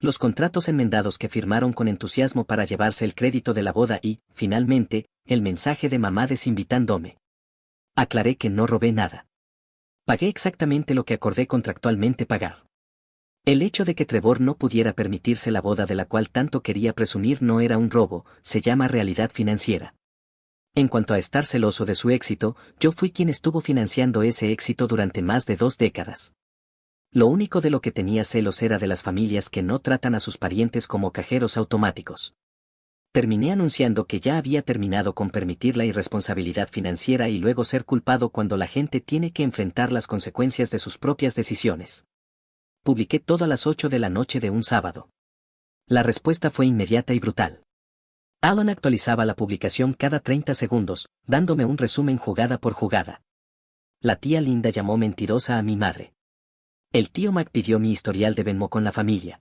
Los contratos enmendados que firmaron con entusiasmo para llevarse el crédito de la boda y, finalmente, el mensaje de mamá desinvitándome. Aclaré que no robé nada. Pagué exactamente lo que acordé contractualmente pagar. El hecho de que Trevor no pudiera permitirse la boda de la cual tanto quería presumir no era un robo, se llama realidad financiera. En cuanto a estar celoso de su éxito, yo fui quien estuvo financiando ese éxito durante más de 2 décadas. Lo único de lo que tenía celos era de las familias que no tratan a sus parientes como cajeros automáticos. Terminé anunciando que ya había terminado con permitir la irresponsabilidad financiera y luego ser culpado cuando la gente tiene que enfrentar las consecuencias de sus propias decisiones. Publiqué todo a las 8 de la noche de un sábado. La respuesta fue inmediata y brutal. Alan actualizaba la publicación cada 30 segundos, dándome un resumen jugada por jugada. La tía Linda llamó mentirosa a mi madre. El tío Mac pidió mi historial de Venmo con la familia.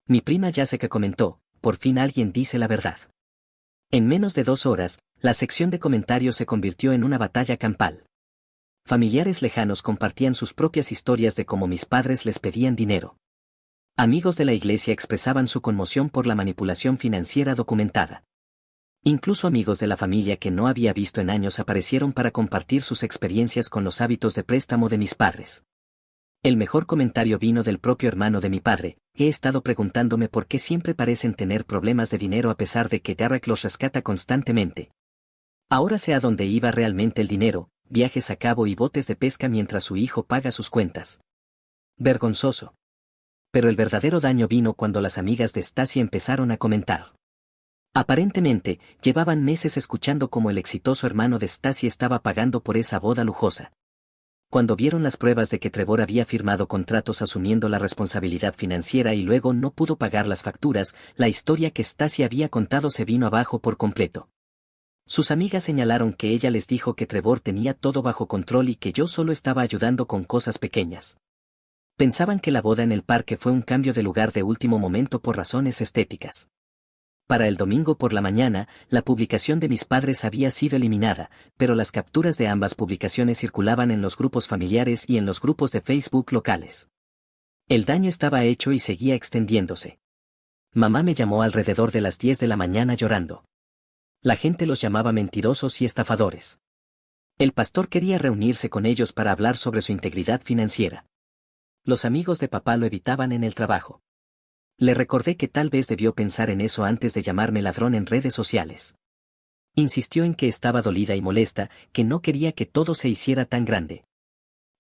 Mi prima Jessica comentó, por fin alguien dice la verdad. En menos de 2 horas, la sección de comentarios se convirtió en una batalla campal. Familiares lejanos compartían sus propias historias de cómo mis padres les pedían dinero. Amigos de la iglesia expresaban su conmoción por la manipulación financiera documentada. Incluso amigos de la familia que no había visto en años aparecieron para compartir sus experiencias con los hábitos de préstamo de mis padres. El mejor comentario vino del propio hermano de mi padre: he estado preguntándome por qué siempre parecen tener problemas de dinero a pesar de que Derek los rescata constantemente. Ahora sé a dónde iba realmente el dinero, viajes a cabo y botes de pesca mientras su hijo paga sus cuentas. Vergonzoso. Pero el verdadero daño vino cuando las amigas de Stacy empezaron a comentar. Aparentemente, llevaban meses escuchando cómo el exitoso hermano de Stacy estaba pagando por esa boda lujosa. Cuando vieron las pruebas de que Trevor había firmado contratos asumiendo la responsabilidad financiera y luego no pudo pagar las facturas, la historia que Stacy había contado se vino abajo por completo. Sus amigas señalaron que ella les dijo que Trevor tenía todo bajo control y que yo solo estaba ayudando con cosas pequeñas. Pensaban que la boda en el parque fue un cambio de lugar de último momento por razones estéticas. Para el domingo por la mañana, la publicación de mis padres había sido eliminada, pero las capturas de ambas publicaciones circulaban en los grupos familiares y en los grupos de Facebook locales. El daño estaba hecho y seguía extendiéndose. Mamá me llamó alrededor de las 10 de la mañana llorando. La gente los llamaba mentirosos y estafadores. El pastor quería reunirse con ellos para hablar sobre su integridad financiera. Los amigos de papá lo evitaban en el trabajo. Le recordé que tal vez debió pensar en eso antes de llamarme ladrón en redes sociales. Insistió en que estaba dolida y molesta, que no quería que todo se hiciera tan grande.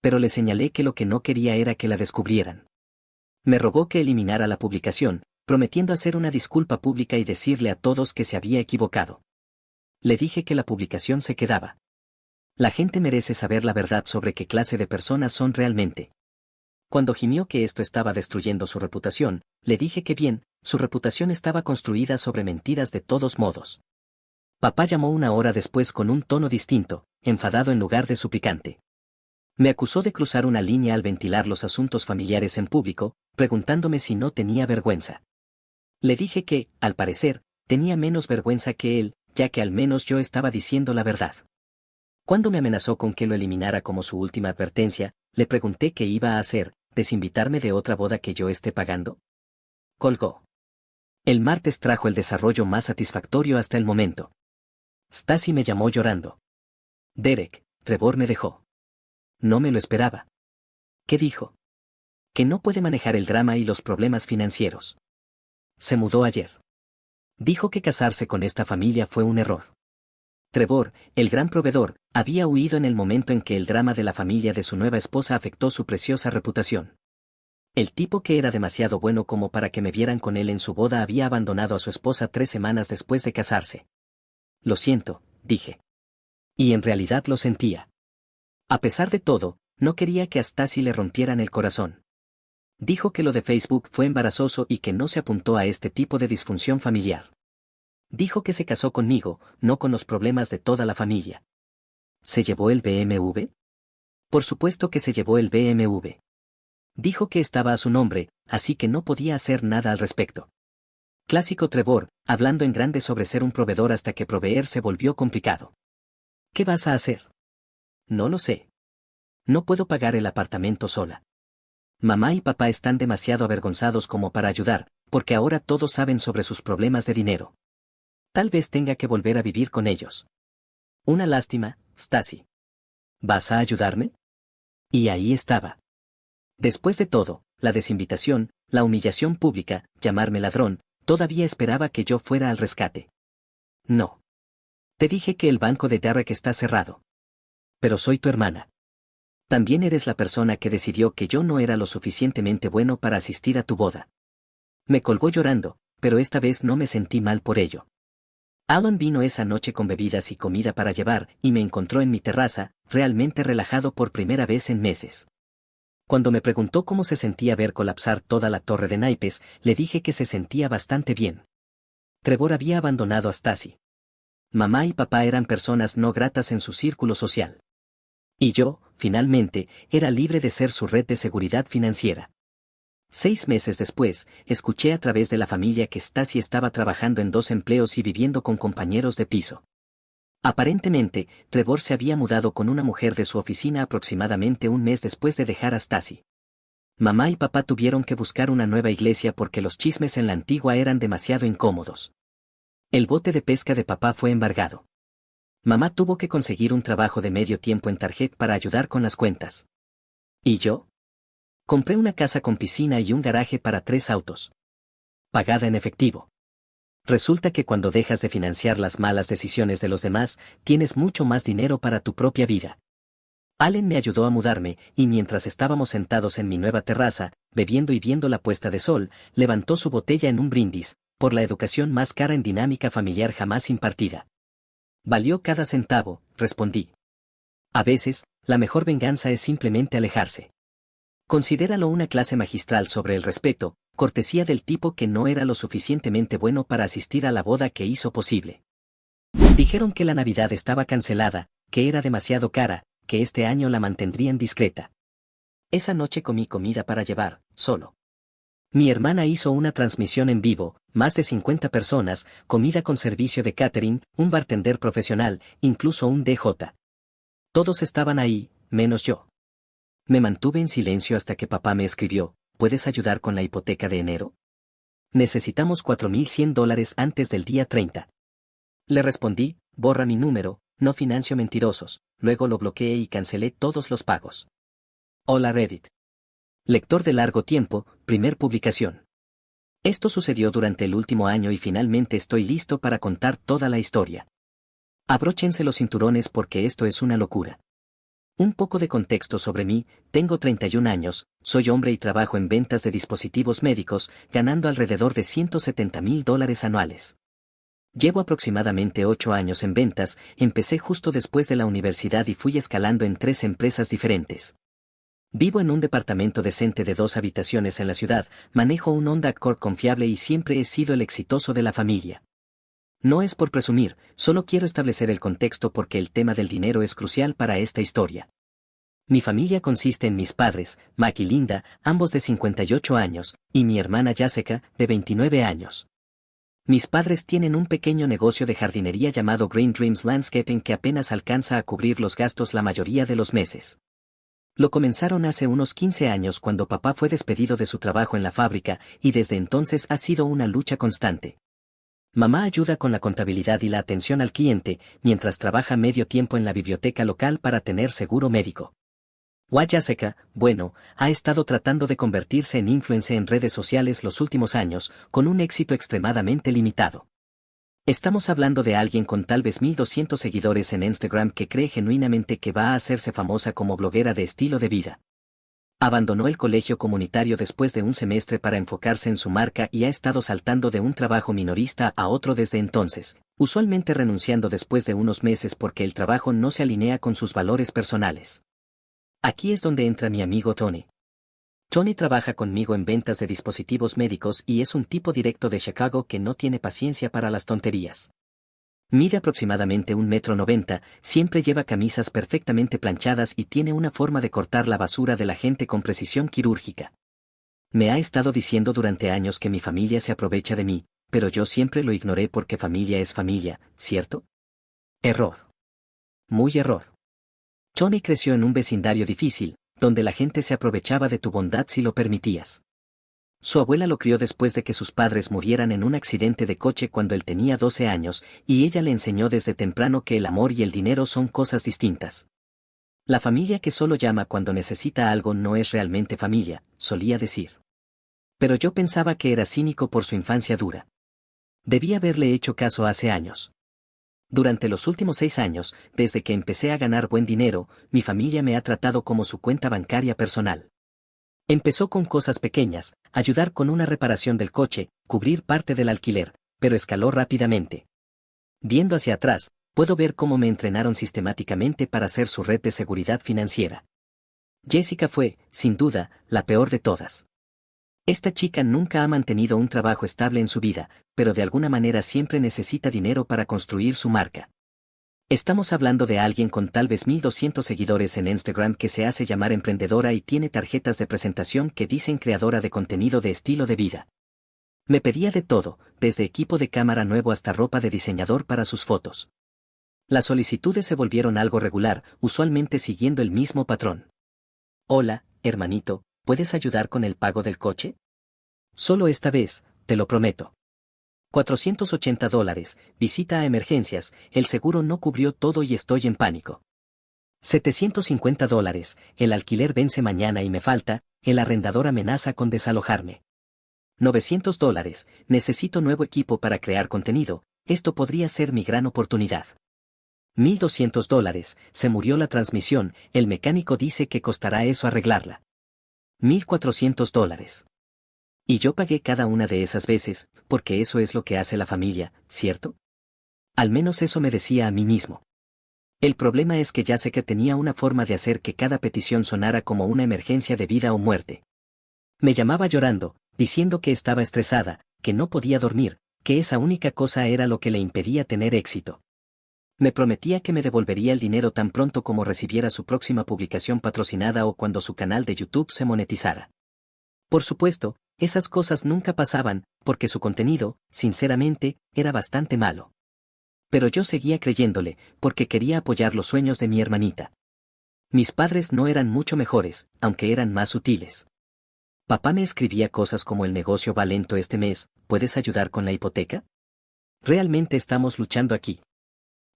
Pero le señalé que lo que no quería era que la descubrieran. Me rogó que eliminara la publicación, prometiendo hacer una disculpa pública y decirle a todos que se había equivocado. Le dije que la publicación se quedaba. La gente merece saber la verdad sobre qué clase de personas son realmente. Cuando gimió que esto estaba destruyendo su reputación, le dije que bien, su reputación estaba construida sobre mentiras de todos modos. Papá llamó una hora después con un tono distinto, enfadado en lugar de suplicante. Me acusó de cruzar una línea al ventilar los asuntos familiares en público, preguntándome si no tenía vergüenza. Le dije que, al parecer, tenía menos vergüenza que él, ya que al menos yo estaba diciendo la verdad. Cuando me amenazó con que lo eliminara como su última advertencia, le pregunté qué iba a hacer, desinvitarme de otra boda que yo esté pagando. Colgó. El martes trajo el desarrollo más satisfactorio hasta el momento. Stacy me llamó llorando. Derek, Trevor me dejó. No me lo esperaba. ¿Qué dijo? Que no puede manejar el drama y los problemas financieros. Se mudó ayer. Dijo que casarse con esta familia fue un error. Trevor, el gran proveedor, había huido en el momento en que el drama de la familia de su nueva esposa afectó su preciosa reputación. El tipo que era demasiado bueno como para que me vieran con él en su boda había abandonado a su esposa 3 semanas después de casarse. Lo siento, dije. Y en realidad lo sentía. A pesar de todo, no quería que a Stacy le rompieran el corazón. Dijo que lo de Facebook fue embarazoso y que no se apuntó a este tipo de disfunción familiar. Dijo que se casó conmigo, no con los problemas de toda la familia. ¿Se llevó el BMW? Por supuesto que se llevó el BMW. Dijo que estaba a su nombre, así que no podía hacer nada al respecto. Clásico Trevor, hablando en grande sobre ser un proveedor hasta que proveer se volvió complicado. ¿Qué vas a hacer? No lo sé. No puedo pagar el apartamento sola. Mamá y papá están demasiado avergonzados como para ayudar, porque ahora todos saben sobre sus problemas de dinero. Tal vez tenga que volver a vivir con ellos. Una lástima, Stacy. ¿Vas a ayudarme? Y ahí estaba. Después de todo, la desinvitación, la humillación pública, llamarme ladrón, todavía esperaba que yo fuera al rescate. No. Te dije que el banco de Derek está cerrado. Pero soy tu hermana. También eres la persona que decidió que yo no era lo suficientemente bueno para asistir a tu boda. Me colgó llorando, pero esta vez no me sentí mal por ello. Alan vino esa noche con bebidas y comida para llevar, y me encontró en mi terraza, realmente relajado por primera vez en meses. Cuando me preguntó cómo se sentía ver colapsar toda la torre de naipes, le dije que se sentía bastante bien. Trevor había abandonado a Stacy. Mamá y papá eran personas no gratas en su círculo social. Y yo, finalmente, era libre de ser su red de seguridad financiera. 6 meses después, escuché a través de la familia que Stacy estaba trabajando en 2 empleos y viviendo con compañeros de piso. Aparentemente, Trevor se había mudado con una mujer de su oficina aproximadamente un mes después de dejar a Stacy. Mamá y papá tuvieron que buscar una nueva iglesia porque los chismes en la antigua eran demasiado incómodos. El bote de pesca de papá fue embargado. Mamá tuvo que conseguir un trabajo de medio tiempo en Target para ayudar con las cuentas. ¿Y yo? Compré una casa con piscina y un garaje para 3 autos. Pagada en efectivo. Resulta que cuando dejas de financiar las malas decisiones de los demás, tienes mucho más dinero para tu propia vida. Allen me ayudó a mudarme, y mientras estábamos sentados en mi nueva terraza, bebiendo y viendo la puesta de sol, levantó su botella en un brindis, por la educación más cara en dinámica familiar jamás impartida. Valió cada centavo, respondí. A veces, la mejor venganza es simplemente alejarse. Considéralo una clase magistral sobre el respeto, cortesía del tipo que no era lo suficientemente bueno para asistir a la boda que hizo posible. Dijeron que la Navidad estaba cancelada, que era demasiado cara, que este año la mantendrían discreta. Esa noche comí comida para llevar, solo. Mi hermana hizo una transmisión en vivo, más de 50 personas, comida con servicio de catering, un bartender profesional, incluso un DJ. Todos estaban ahí, menos yo. Me mantuve en silencio hasta que papá me escribió, ¿puedes ayudar con la hipoteca de enero? Necesitamos $4,100 antes del día 30. Le respondí, borra mi número, no financio mentirosos, luego lo bloqueé y cancelé todos los pagos. Hola Reddit. Lector de largo tiempo, primer publicación. Esto sucedió durante el último año y finalmente estoy listo para contar toda la historia. Abróchense los cinturones porque esto es una locura. Un poco de contexto sobre mí: tengo 31 años, soy hombre y trabajo en ventas de dispositivos médicos, ganando alrededor de $170,000 anuales. Llevo aproximadamente 8 años en ventas, empecé justo después de la universidad y fui escalando en 3 empresas diferentes. Vivo en un departamento decente de 2 habitaciones en la ciudad, manejo un Honda Accord confiable y siempre he sido el exitoso de la familia. No es por presumir, solo quiero establecer el contexto porque el tema del dinero es crucial para esta historia. Mi familia consiste en mis padres, Mac y Linda, ambos de 58 años, y mi hermana Jessica, de 29 años. Mis padres tienen un pequeño negocio de jardinería llamado Green Dreams Landscaping que apenas alcanza a cubrir los gastos la mayoría de los meses. Lo comenzaron hace unos 15 años cuando papá fue despedido de su trabajo en la fábrica, y desde entonces ha sido una lucha constante. Mamá ayuda con la contabilidad y la atención al cliente, mientras trabaja medio tiempo en la biblioteca local para tener seguro médico. Jessica, bueno, ha estado tratando de convertirse en influencer en redes sociales los últimos años, con un éxito extremadamente limitado. Estamos hablando de alguien con tal vez 1,200 seguidores en Instagram que cree genuinamente que va a hacerse famosa como bloguera de estilo de vida. Abandonó el colegio comunitario después de un semestre para enfocarse en su marca y ha estado saltando de un trabajo minorista a otro desde entonces, usualmente renunciando después de unos meses porque el trabajo no se alinea con sus valores personales. Aquí es donde entra mi amigo Tony. Tony trabaja conmigo en ventas de dispositivos médicos y es un tipo directo de Chicago que no tiene paciencia para las tonterías. Mide aproximadamente 1,90 m, siempre lleva camisas perfectamente planchadas y tiene una forma de cortar la basura de la gente con precisión quirúrgica. Me ha estado diciendo durante años que mi familia se aprovecha de mí, pero yo siempre lo ignoré porque familia es familia, ¿cierto? Error. Muy error. Tony creció en un vecindario difícil, donde la gente se aprovechaba de tu bondad si lo permitías. Su abuela lo crió después de que sus padres murieran en un accidente de coche cuando él tenía 12 años, y ella le enseñó desde temprano que el amor y el dinero son cosas distintas. La familia que solo llama cuando necesita algo no es realmente familia, solía decir. Pero yo pensaba que era cínico por su infancia dura. Debí haberle hecho caso hace años. Durante los últimos 6 años, desde que empecé a ganar buen dinero, mi familia me ha tratado como su cuenta bancaria personal. Empezó con cosas pequeñas, ayudar con una reparación del coche, cubrir parte del alquiler, pero escaló rápidamente. Viendo hacia atrás, puedo ver cómo me entrenaron sistemáticamente para ser su red de seguridad financiera. Jessica fue, sin duda, la peor de todas. Esta chica nunca ha mantenido un trabajo estable en su vida, pero de alguna manera siempre necesita dinero para construir su marca. Estamos hablando de alguien con tal vez 1,200 seguidores en Instagram que se hace llamar emprendedora y tiene tarjetas de presentación que dicen creadora de contenido de estilo de vida. Me pedía de todo, desde equipo de cámara nuevo hasta ropa de diseñador para sus fotos. Las solicitudes se volvieron algo regular, usualmente siguiendo el mismo patrón. Hola, hermanito, ¿puedes ayudar con el pago del coche? Solo esta vez, te lo prometo. $480, visita a emergencias, el seguro no cubrió todo y estoy en pánico. $750, el alquiler vence mañana y me falta, el arrendador amenaza con desalojarme. $900, necesito nuevo equipo para crear contenido, esto podría ser mi gran oportunidad. $1,200, se murió la transmisión, el mecánico dice que costará eso arreglarla. $1,400. Y yo pagué cada una de esas veces, porque eso es lo que hace la familia, ¿cierto? Al menos eso me decía a mí mismo. El problema es que ya sé que tenía una forma de hacer que cada petición sonara como una emergencia de vida o muerte. Me llamaba llorando, diciendo que estaba estresada, que no podía dormir, que esa única cosa era lo que le impedía tener éxito. Me prometía que me devolvería el dinero tan pronto como recibiera su próxima publicación patrocinada o cuando su canal de YouTube se monetizara. Por supuesto, esas cosas nunca pasaban, porque su contenido, sinceramente, era bastante malo. Pero yo seguía creyéndole, porque quería apoyar los sueños de mi hermanita. Mis padres no eran mucho mejores, aunque eran más sutiles. Papá me escribía cosas como el negocio va lento este mes, ¿puedes ayudar con la hipoteca? Realmente estamos luchando aquí.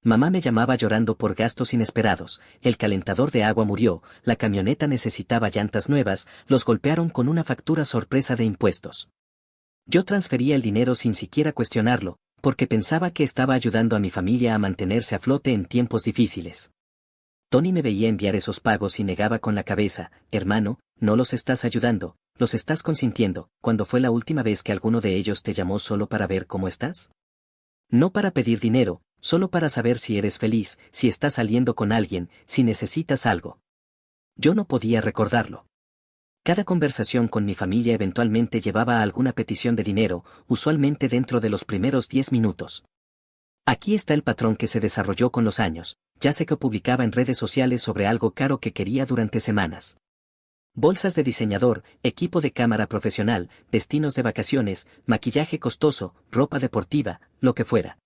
Mamá me llamaba llorando por gastos inesperados, el calentador de agua murió, la camioneta necesitaba llantas nuevas, los golpearon con una factura sorpresa de impuestos. Yo transfería el dinero sin siquiera cuestionarlo, porque pensaba que estaba ayudando a mi familia a mantenerse a flote en tiempos difíciles. Tony me veía enviar esos pagos y negaba con la cabeza: hermano, no los estás ayudando, los estás consintiendo. ¿Cuándo fue la última vez que alguno de ellos te llamó solo para ver cómo estás? No para pedir dinero, solo para saber si eres feliz, si estás saliendo con alguien, si necesitas algo. Yo no podía recordarlo. Cada conversación con mi familia eventualmente llevaba a alguna petición de dinero, usualmente dentro de los primeros 10 minutos. Aquí está el patrón que se desarrolló con los años. Ya sé que publicaba en redes sociales sobre algo caro que quería durante semanas. Bolsas de diseñador, equipo de cámara profesional, destinos de vacaciones, maquillaje costoso, ropa deportiva, lo que fuera.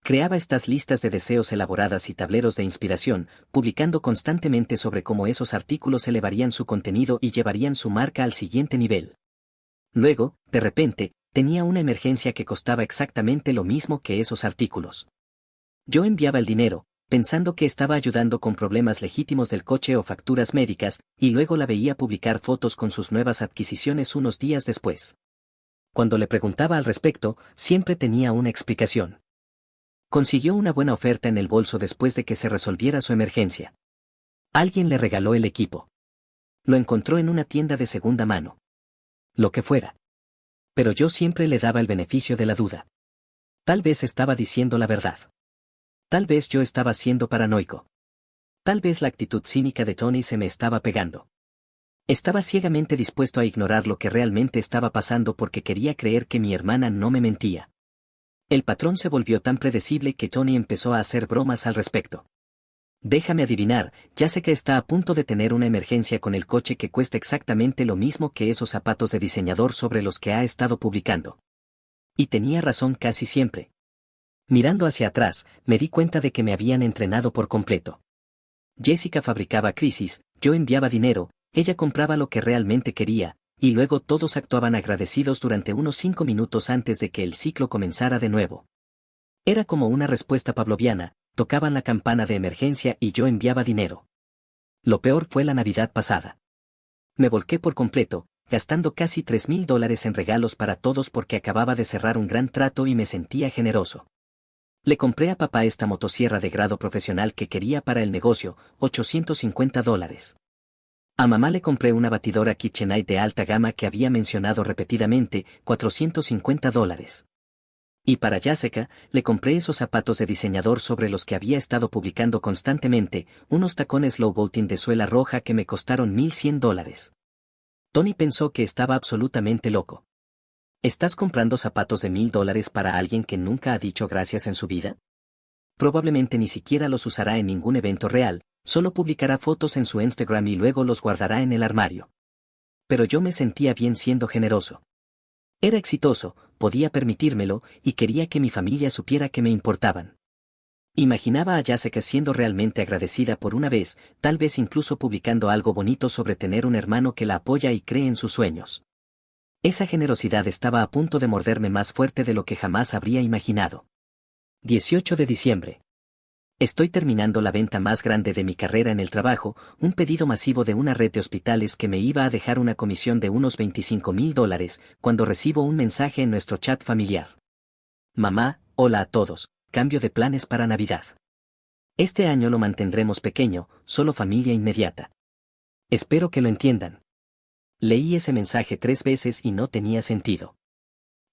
Creaba estas listas de deseos elaboradas y tableros de inspiración, publicando constantemente sobre cómo esos artículos elevarían su contenido y llevarían su marca al siguiente nivel. Luego, de repente, tenía una emergencia que costaba exactamente lo mismo que esos artículos. Yo enviaba el dinero, pensando que estaba ayudando con problemas legítimos del coche o facturas médicas, y luego la veía publicar fotos con sus nuevas adquisiciones unos días después. Cuando le preguntaba al respecto, siempre tenía una explicación. Consiguió una buena oferta en el bolso después de que se resolviera su emergencia. Alguien le regaló el equipo. Lo encontró en una tienda de segunda mano. Lo que fuera. Pero yo siempre le daba el beneficio de la duda. Tal vez estaba diciendo la verdad. Tal vez yo estaba siendo paranoico. Tal vez la actitud cínica de Tony se me estaba pegando. Estaba ciegamente dispuesto a ignorar lo que realmente estaba pasando porque quería creer que mi hermana no me mentía. El patrón se volvió tan predecible que Tony empezó a hacer bromas al respecto. Déjame adivinar, ya sé que está a punto de tener una emergencia con el coche que cuesta exactamente lo mismo que esos zapatos de diseñador sobre los que ha estado publicando. Y tenía razón casi siempre. Mirando hacia atrás, me di cuenta de que me habían entrenado por completo. Jessica fabricaba crisis, yo enviaba dinero, ella compraba lo que realmente quería, y luego todos actuaban agradecidos durante unos 5 minutos antes de que el ciclo comenzara de nuevo. Era como una respuesta pavloviana, tocaban la campana de emergencia y yo enviaba dinero. Lo peor fue la Navidad pasada. Me volqué por completo, gastando casi $3,000 en regalos para todos porque acababa de cerrar un gran trato y me sentía generoso. Le compré a papá esta motosierra de grado profesional que quería para el negocio, $850. A mamá le compré una batidora KitchenAid de alta gama que había mencionado repetidamente, $450. Y para Jessica, le compré esos zapatos de diseñador sobre los que había estado publicando constantemente, unos tacones low vaulting de suela roja que me costaron $1,100. Tony pensó que estaba absolutamente loco. ¿Estás comprando zapatos de $1,000 para alguien que nunca ha dicho gracias en su vida? Probablemente ni siquiera los usará en ningún evento real, solo publicará fotos en su Instagram y luego los guardará en el armario. Pero yo me sentía bien siendo generoso. Era exitoso, podía permitírmelo, y quería que mi familia supiera que me importaban. Imaginaba a Jessica siendo realmente agradecida por una vez, tal vez incluso publicando algo bonito sobre tener un hermano que la apoya y cree en sus sueños. Esa generosidad estaba a punto de morderme más fuerte de lo que jamás habría imaginado. 18 de diciembre. Estoy terminando la venta más grande de mi carrera en el trabajo, un pedido masivo de una red de hospitales que me iba a dejar una comisión de unos $25,000, cuando recibo un mensaje en nuestro chat familiar. Mamá, hola a todos, cambio de planes para Navidad. Este año lo mantendremos pequeño, solo familia inmediata. Espero que lo entiendan. Leí ese mensaje 3 veces y no tenía sentido.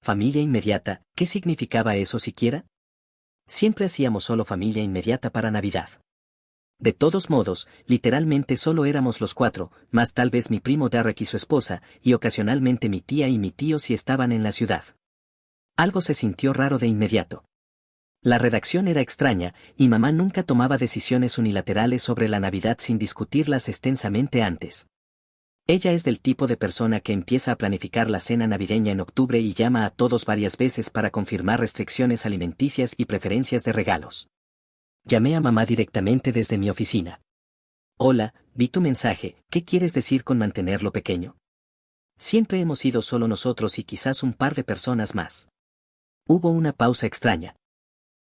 ¿Familia inmediata? ¿Qué significaba eso siquiera? Siempre hacíamos solo familia inmediata para Navidad. De todos modos, literalmente solo éramos los 4, más tal vez mi primo Derek y su esposa, y ocasionalmente mi tía y mi tío si estaban en la ciudad. Algo se sintió raro de inmediato. La redacción era extraña, y mamá nunca tomaba decisiones unilaterales sobre la Navidad sin discutirlas extensamente antes. Ella es del tipo de persona que empieza a planificar la cena navideña en octubre y llama a todos varias veces para confirmar restricciones alimenticias y preferencias de regalos. Llamé a mamá directamente desde mi oficina. Hola, vi tu mensaje, ¿qué quieres decir con mantenerlo pequeño? Siempre hemos sido solo nosotros y quizás un par de personas más. Hubo una pausa extraña.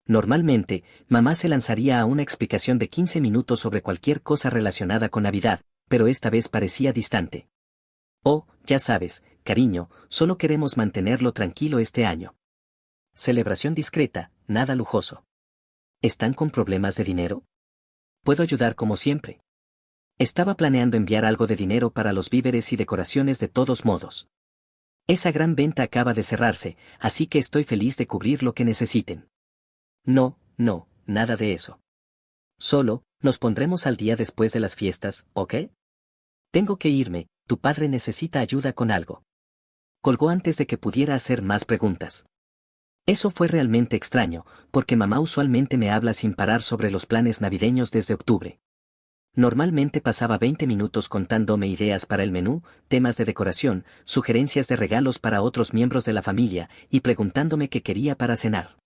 Normalmente, mamá se lanzaría a una explicación de 15 minutos sobre cualquier cosa relacionada con Navidad, pero esta vez parecía distante. Oh, ya sabes, cariño, solo queremos mantenerlo tranquilo este año. celebración discreta, nada lujoso. ¿Están con problemas de dinero? Puedo ayudar como siempre. Estaba planeando enviar algo de dinero para los víveres y decoraciones de todos modos. Esa gran venta acaba de cerrarse, así que estoy feliz de cubrir lo que necesiten. No, nada de eso. Solo, nos pondremos al día después de las fiestas, ¿ok? Tengo que irme, tu padre necesita ayuda con algo. Colgó antes de que pudiera hacer más preguntas. Eso fue realmente extraño, porque mamá usualmente me habla sin parar sobre los planes navideños desde octubre. Normalmente pasaba 20 minutos contándome ideas para el menú, temas de decoración, sugerencias de regalos para otros miembros de la familia y preguntándome qué quería para cenar.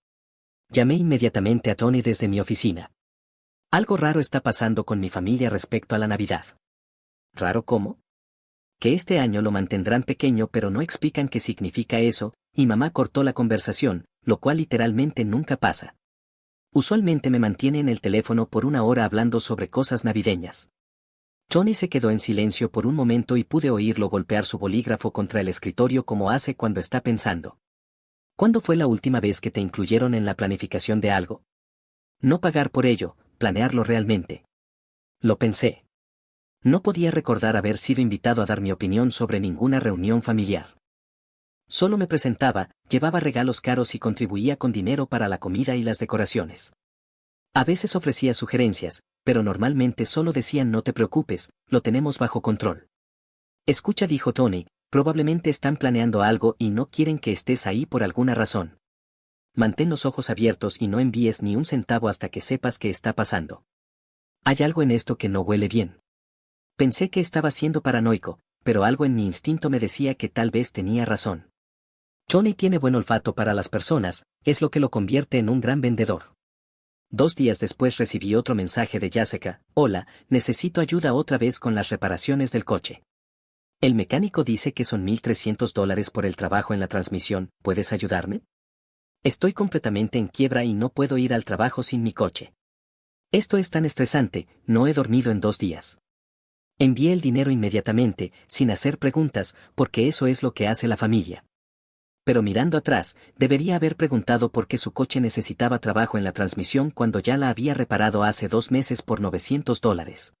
Llamé inmediatamente a Tony desde mi oficina. Algo raro está pasando con mi familia respecto a la Navidad. ¿Raro cómo? Que este año lo mantendrán pequeño pero no explican qué significa eso, y mamá cortó la conversación, lo cual literalmente nunca pasa. Usualmente me mantiene en el teléfono por una hora hablando sobre cosas navideñas. Tony se quedó en silencio por un momento y pude oírlo golpear su bolígrafo contra el escritorio como hace cuando está pensando. ¿Cuándo fue la última vez que te incluyeron en la planificación de algo? No pagar por ello, planearlo realmente. Lo pensé. No podía recordar haber sido invitado a dar mi opinión sobre ninguna reunión familiar. Solo me presentaba, llevaba regalos caros y contribuía con dinero para la comida y las decoraciones. A veces ofrecía sugerencias, pero normalmente solo decían no te preocupes, lo tenemos bajo control. Escucha, dijo Tony, probablemente están planeando algo y no quieren que estés ahí por alguna razón. Mantén los ojos abiertos y no envíes ni un centavo hasta que sepas qué está pasando. Hay algo en esto que no huele bien. Pensé que estaba siendo paranoico, pero algo en mi instinto me decía que tal vez tenía razón. Tony tiene buen olfato para las personas, es lo que lo convierte en un gran vendedor. 2 días después recibí otro mensaje de Jessica: hola, necesito ayuda otra vez con las reparaciones del coche. El mecánico dice que son $1,300 por el trabajo en la transmisión, ¿puedes ayudarme? Estoy completamente en quiebra y no puedo ir al trabajo sin mi coche. Esto es tan estresante, no he dormido en 2 días. Envié el dinero inmediatamente, sin hacer preguntas, porque eso es lo que hace la familia. Pero mirando atrás, debería haber preguntado por qué su coche necesitaba trabajo en la transmisión cuando ya la había reparado hace 2 meses por $900.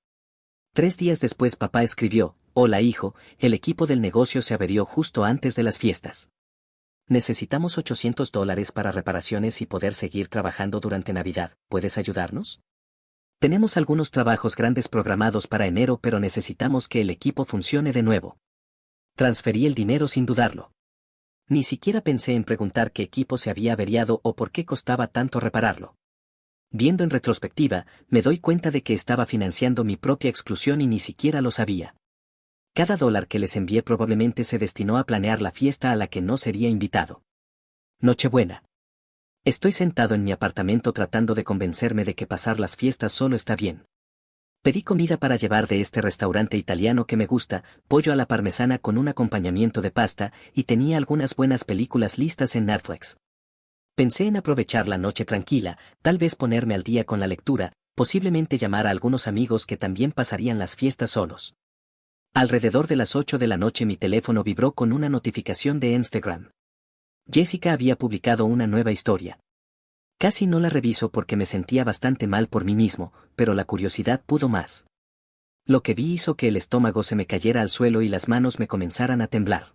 3 días después papá escribió: hola hijo, el equipo del negocio se averió justo antes de las fiestas. Necesitamos $800 para reparaciones y poder seguir trabajando durante Navidad, ¿puedes ayudarnos? Tenemos algunos trabajos grandes programados para enero pero necesitamos que el equipo funcione de nuevo. Transferí el dinero sin dudarlo. Ni siquiera pensé en preguntar qué equipo se había averiado o por qué costaba tanto repararlo. Viendo en retrospectiva, me doy cuenta de que estaba financiando mi propia exclusión y ni siquiera lo sabía. Cada dólar que les envié probablemente se destinó a planear la fiesta a la que no sería invitado. Nochebuena. Estoy sentado en mi apartamento tratando de convencerme de que pasar las fiestas solo está bien. Pedí comida para llevar de este restaurante italiano que me gusta, pollo a la parmesana con un acompañamiento de pasta, y tenía algunas buenas películas listas en Netflix. Pensé en aprovechar la noche tranquila, tal vez ponerme al día con la lectura, posiblemente llamar a algunos amigos que también pasarían las fiestas solos. Alrededor de las 8 de la noche mi teléfono vibró con una notificación de Instagram. Jessica había publicado una nueva historia. Casi no la reviso porque me sentía bastante mal por mí mismo, pero la curiosidad pudo más. Lo que vi hizo que el estómago se me cayera al suelo y las manos me comenzaran a temblar.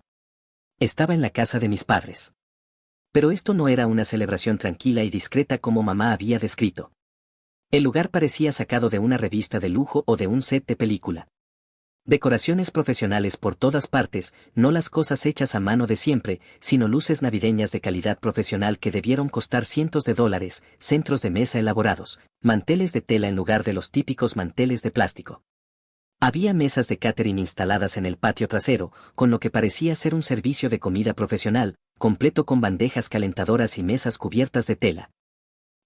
Estaba en la casa de mis padres. Pero esto no era una celebración tranquila y discreta como mamá había descrito. El lugar parecía sacado de una revista de lujo o de un set de película. Decoraciones profesionales por todas partes, no las cosas hechas a mano de siempre, sino luces navideñas de calidad profesional que debieron costar cientos de dólares, centros de mesa elaborados, manteles de tela en lugar de los típicos manteles de plástico. Había mesas de catering instaladas en el patio trasero, con lo que parecía ser un servicio de comida profesional, completo con bandejas calentadoras y mesas cubiertas de tela.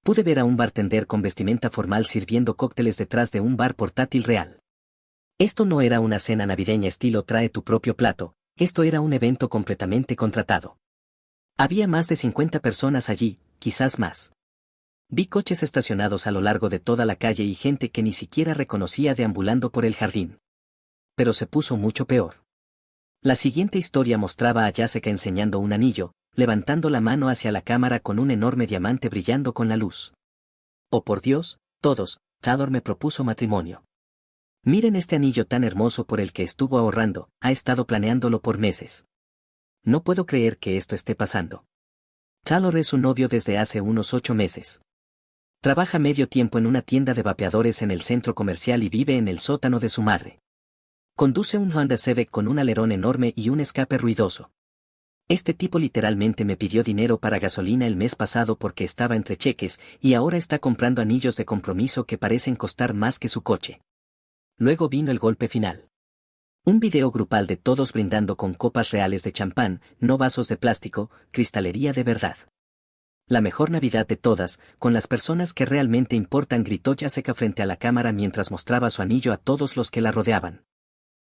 Pude ver a un bartender con vestimenta formal sirviendo cócteles detrás de un bar portátil real. Esto no era una cena navideña estilo trae tu propio plato, esto era un evento completamente contratado. Había más de 50 personas allí, quizás más. Vi coches estacionados a lo largo de toda la calle y gente que ni siquiera reconocía deambulando por el jardín. Pero se puso mucho peor. La siguiente historia mostraba a Jessica enseñando un anillo, levantando la mano hacia la cámara con un enorme diamante brillando con la luz. Oh por Dios, todos, Taylor me propuso matrimonio. Miren este anillo tan hermoso por el que estuvo ahorrando, ha estado planeándolo por meses. No puedo creer que esto esté pasando. Taylor es su novio desde hace unos 8 meses. Trabaja medio tiempo en una tienda de vapeadores en el centro comercial y vive en el sótano de su madre. Conduce un Honda Civic con un alerón enorme y un escape ruidoso. Este tipo literalmente me pidió dinero para gasolina el mes pasado porque estaba entre cheques y ahora está comprando anillos de compromiso que parecen costar más que su coche. Luego vino el golpe final. Un video grupal de todos brindando con copas reales de champán, no vasos de plástico, cristalería de verdad. La mejor Navidad de todas, con las personas que realmente importan, gritó Jessica frente a la cámara mientras mostraba su anillo a todos los que la rodeaban.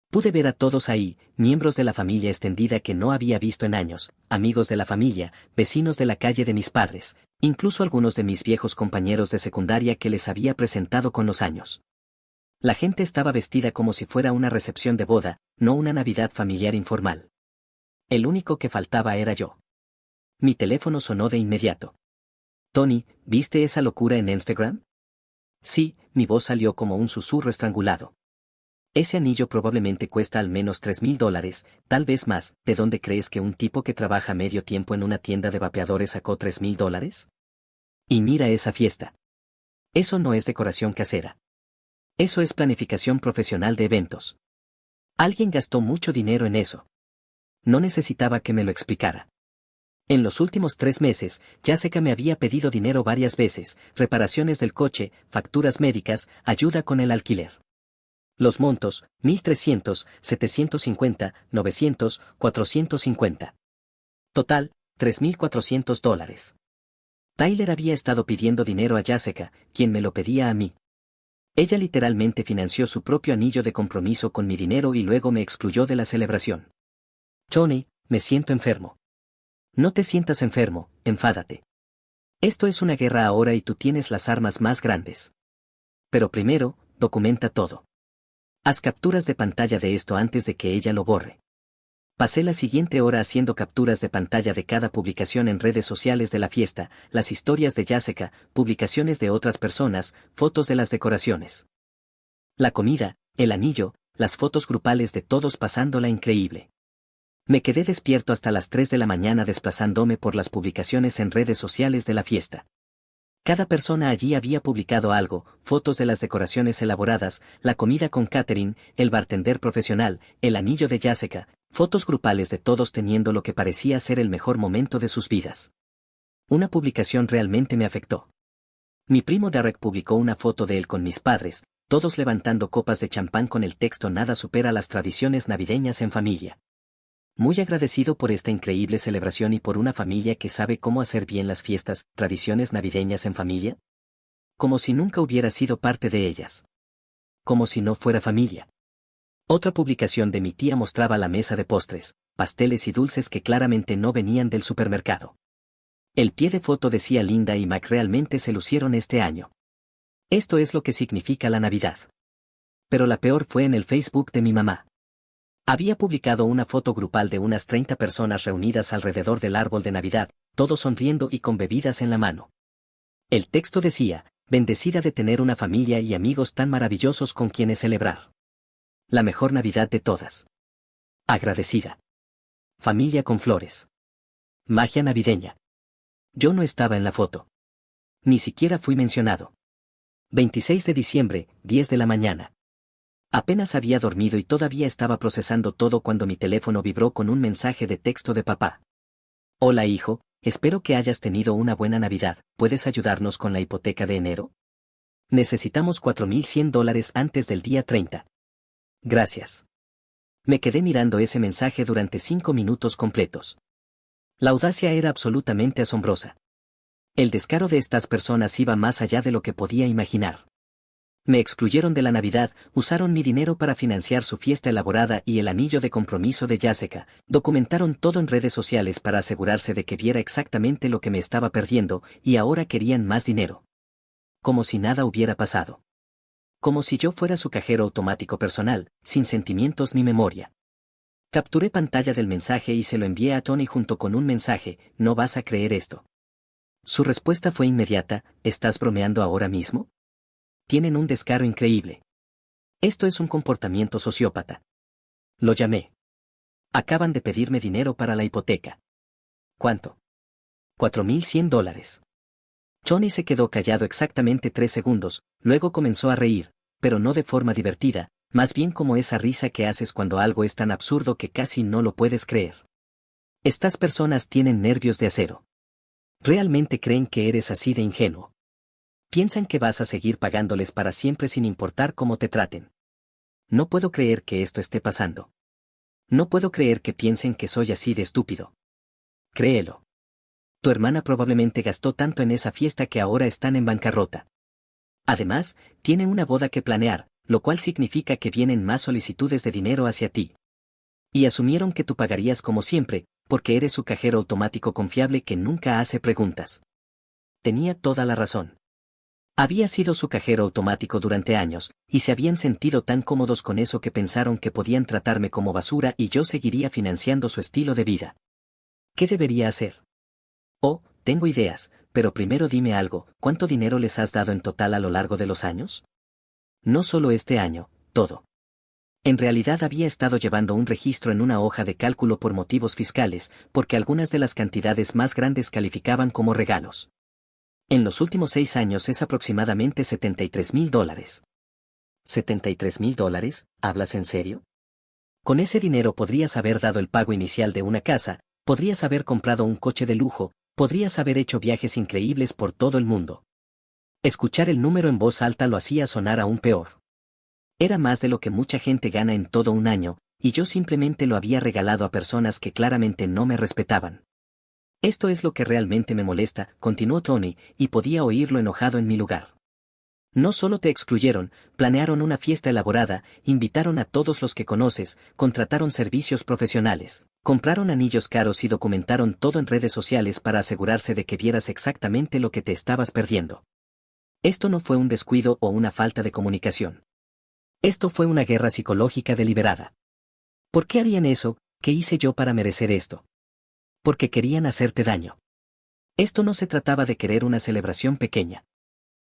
Pude ver a todos ahí, miembros de la familia extendida que no había visto en años, amigos de la familia, vecinos de la calle de mis padres, incluso algunos de mis viejos compañeros de secundaria que les había presentado con los años. La gente estaba vestida como si fuera una recepción de boda, no una Navidad familiar informal. El único que faltaba era yo. Mi teléfono sonó de inmediato. Tony, ¿viste esa locura en Instagram? Sí, mi voz salió como un susurro estrangulado. Ese anillo probablemente cuesta al menos $3,000, tal vez más. ¿De dónde crees que un tipo que trabaja medio tiempo en una tienda de vapeadores sacó $3,000? Y mira esa fiesta. Eso no es decoración casera. Eso es planificación profesional de eventos. Alguien gastó mucho dinero en eso. No necesitaba que me lo explicara. En los últimos 3 meses, Jessica me había pedido dinero varias veces, reparaciones del coche, facturas médicas, ayuda con el alquiler. Los montos, 1,300, 750, 900, 450. Total, $3,400. Tyler había estado pidiendo dinero a Jessica, quien me lo pedía a mí. Ella literalmente financió su propio anillo de compromiso con mi dinero y luego me excluyó de la celebración. Tony, me siento enfermo. No te sientas enfermo, enfádate. Esto es una guerra ahora y tú tienes las armas más grandes. Pero primero, documenta todo. Haz capturas de pantalla de esto antes de que ella lo borre. Pasé la siguiente hora haciendo capturas de pantalla de cada publicación en redes sociales de la fiesta, las historias de Jessica, publicaciones de otras personas, fotos de las decoraciones. La comida, el anillo, las fotos grupales de todos pasándola increíble. Me quedé despierto hasta las 3 de la mañana desplazándome por las publicaciones en redes sociales de la fiesta. Cada persona allí había publicado algo, fotos de las decoraciones elaboradas, la comida con catering, el bartender profesional, el anillo de Jessica, fotos grupales de todos teniendo lo que parecía ser el mejor momento de sus vidas. Una publicación realmente me afectó. Mi primo Derek publicó una foto de él con mis padres, todos levantando copas de champán con el texto "Nada supera las tradiciones navideñas en familia". Muy agradecido por esta increíble celebración y por una familia que sabe cómo hacer bien las fiestas, tradiciones navideñas en familia. Como si nunca hubiera sido parte de ellas. Como si no fuera familia. Otra publicación de mi tía mostraba la mesa de postres, pasteles y dulces que claramente no venían del supermercado. El pie de foto decía Linda y Mac realmente se lucieron este año. Esto es lo que significa la Navidad. Pero la peor fue en el Facebook de mi mamá. Había publicado una foto grupal de unas 30 personas reunidas alrededor del árbol de Navidad, todos sonriendo y con bebidas en la mano. El texto decía, bendecida de tener una familia y amigos tan maravillosos con quienes celebrar. La mejor Navidad de todas. Agradecida. Familia con flores. Magia navideña. Yo no estaba en la foto. Ni siquiera fui mencionado. 26 de diciembre, 10 de la mañana. Apenas había dormido y todavía estaba procesando todo cuando mi teléfono vibró con un mensaje de texto de papá. Hola hijo, espero que hayas tenido una buena Navidad, ¿puedes ayudarnos con la hipoteca de enero? Necesitamos $4,100 antes del día 30. Gracias. Me quedé mirando ese mensaje durante 5 minutos completos. La audacia era absolutamente asombrosa. El descaro de estas personas iba más allá de lo que podía imaginar. Me excluyeron de la Navidad, usaron mi dinero para financiar su fiesta elaborada y el anillo de compromiso de Jessica, documentaron todo en redes sociales para asegurarse de que viera exactamente lo que me estaba perdiendo, y ahora querían más dinero. Como si nada hubiera pasado. Como si yo fuera su cajero automático personal, sin sentimientos ni memoria. Capturé pantalla del mensaje y se lo envié a Tony junto con un mensaje: no vas a creer esto. Su respuesta fue inmediata: ¿estás bromeando ahora mismo? Tienen un descaro increíble. Esto es un comportamiento sociópata. Lo llamé. Acaban de pedirme dinero para la hipoteca. ¿Cuánto? $4,100. Tony se quedó callado exactamente 3 segundos, luego comenzó a reír, pero no de forma divertida, más bien como esa risa que haces cuando algo es tan absurdo que casi no lo puedes creer. Estas personas tienen nervios de acero. ¿Realmente creen que eres así de ingenuo? Piensan que vas a seguir pagándoles para siempre sin importar cómo te traten. No puedo creer que esto esté pasando. No puedo creer que piensen que soy así de estúpido. Créelo. Tu hermana probablemente gastó tanto en esa fiesta que ahora están en bancarrota. Además, tienen una boda que planear, lo cual significa que vienen más solicitudes de dinero hacia ti. Y asumieron que tú pagarías como siempre, porque eres su cajero automático confiable que nunca hace preguntas. Tenía toda la razón. Había sido su cajero automático durante años, y se habían sentido tan cómodos con eso que pensaron que podían tratarme como basura y yo seguiría financiando su estilo de vida. ¿Qué debería hacer? Oh, tengo ideas, pero primero dime algo: ¿cuánto dinero les has dado en total a lo largo de los años? No solo este año, todo. En realidad había estado llevando un registro en una hoja de cálculo por motivos fiscales, porque algunas de las cantidades más grandes calificaban como regalos. En los últimos 6 años es aproximadamente $73,000. ¿$73,000? ¿Hablas en serio? Con ese dinero podrías haber dado el pago inicial de una casa, podrías haber comprado un coche de lujo, podrías haber hecho viajes increíbles por todo el mundo. Escuchar el número en voz alta lo hacía sonar aún peor. Era más de lo que mucha gente gana en todo un año, y yo simplemente lo había regalado a personas que claramente no me respetaban. Esto es lo que realmente me molesta, continuó Tony, y podía oírlo enojado en mi lugar. No solo te excluyeron, planearon una fiesta elaborada, invitaron a todos los que conoces, contrataron servicios profesionales, compraron anillos caros y documentaron todo en redes sociales para asegurarse de que vieras exactamente lo que te estabas perdiendo. Esto no fue un descuido o una falta de comunicación. Esto fue una guerra psicológica deliberada. ¿Por qué harían eso? ¿Qué hice yo para merecer esto? Porque querían hacerte daño. Esto no se trataba de querer una celebración pequeña.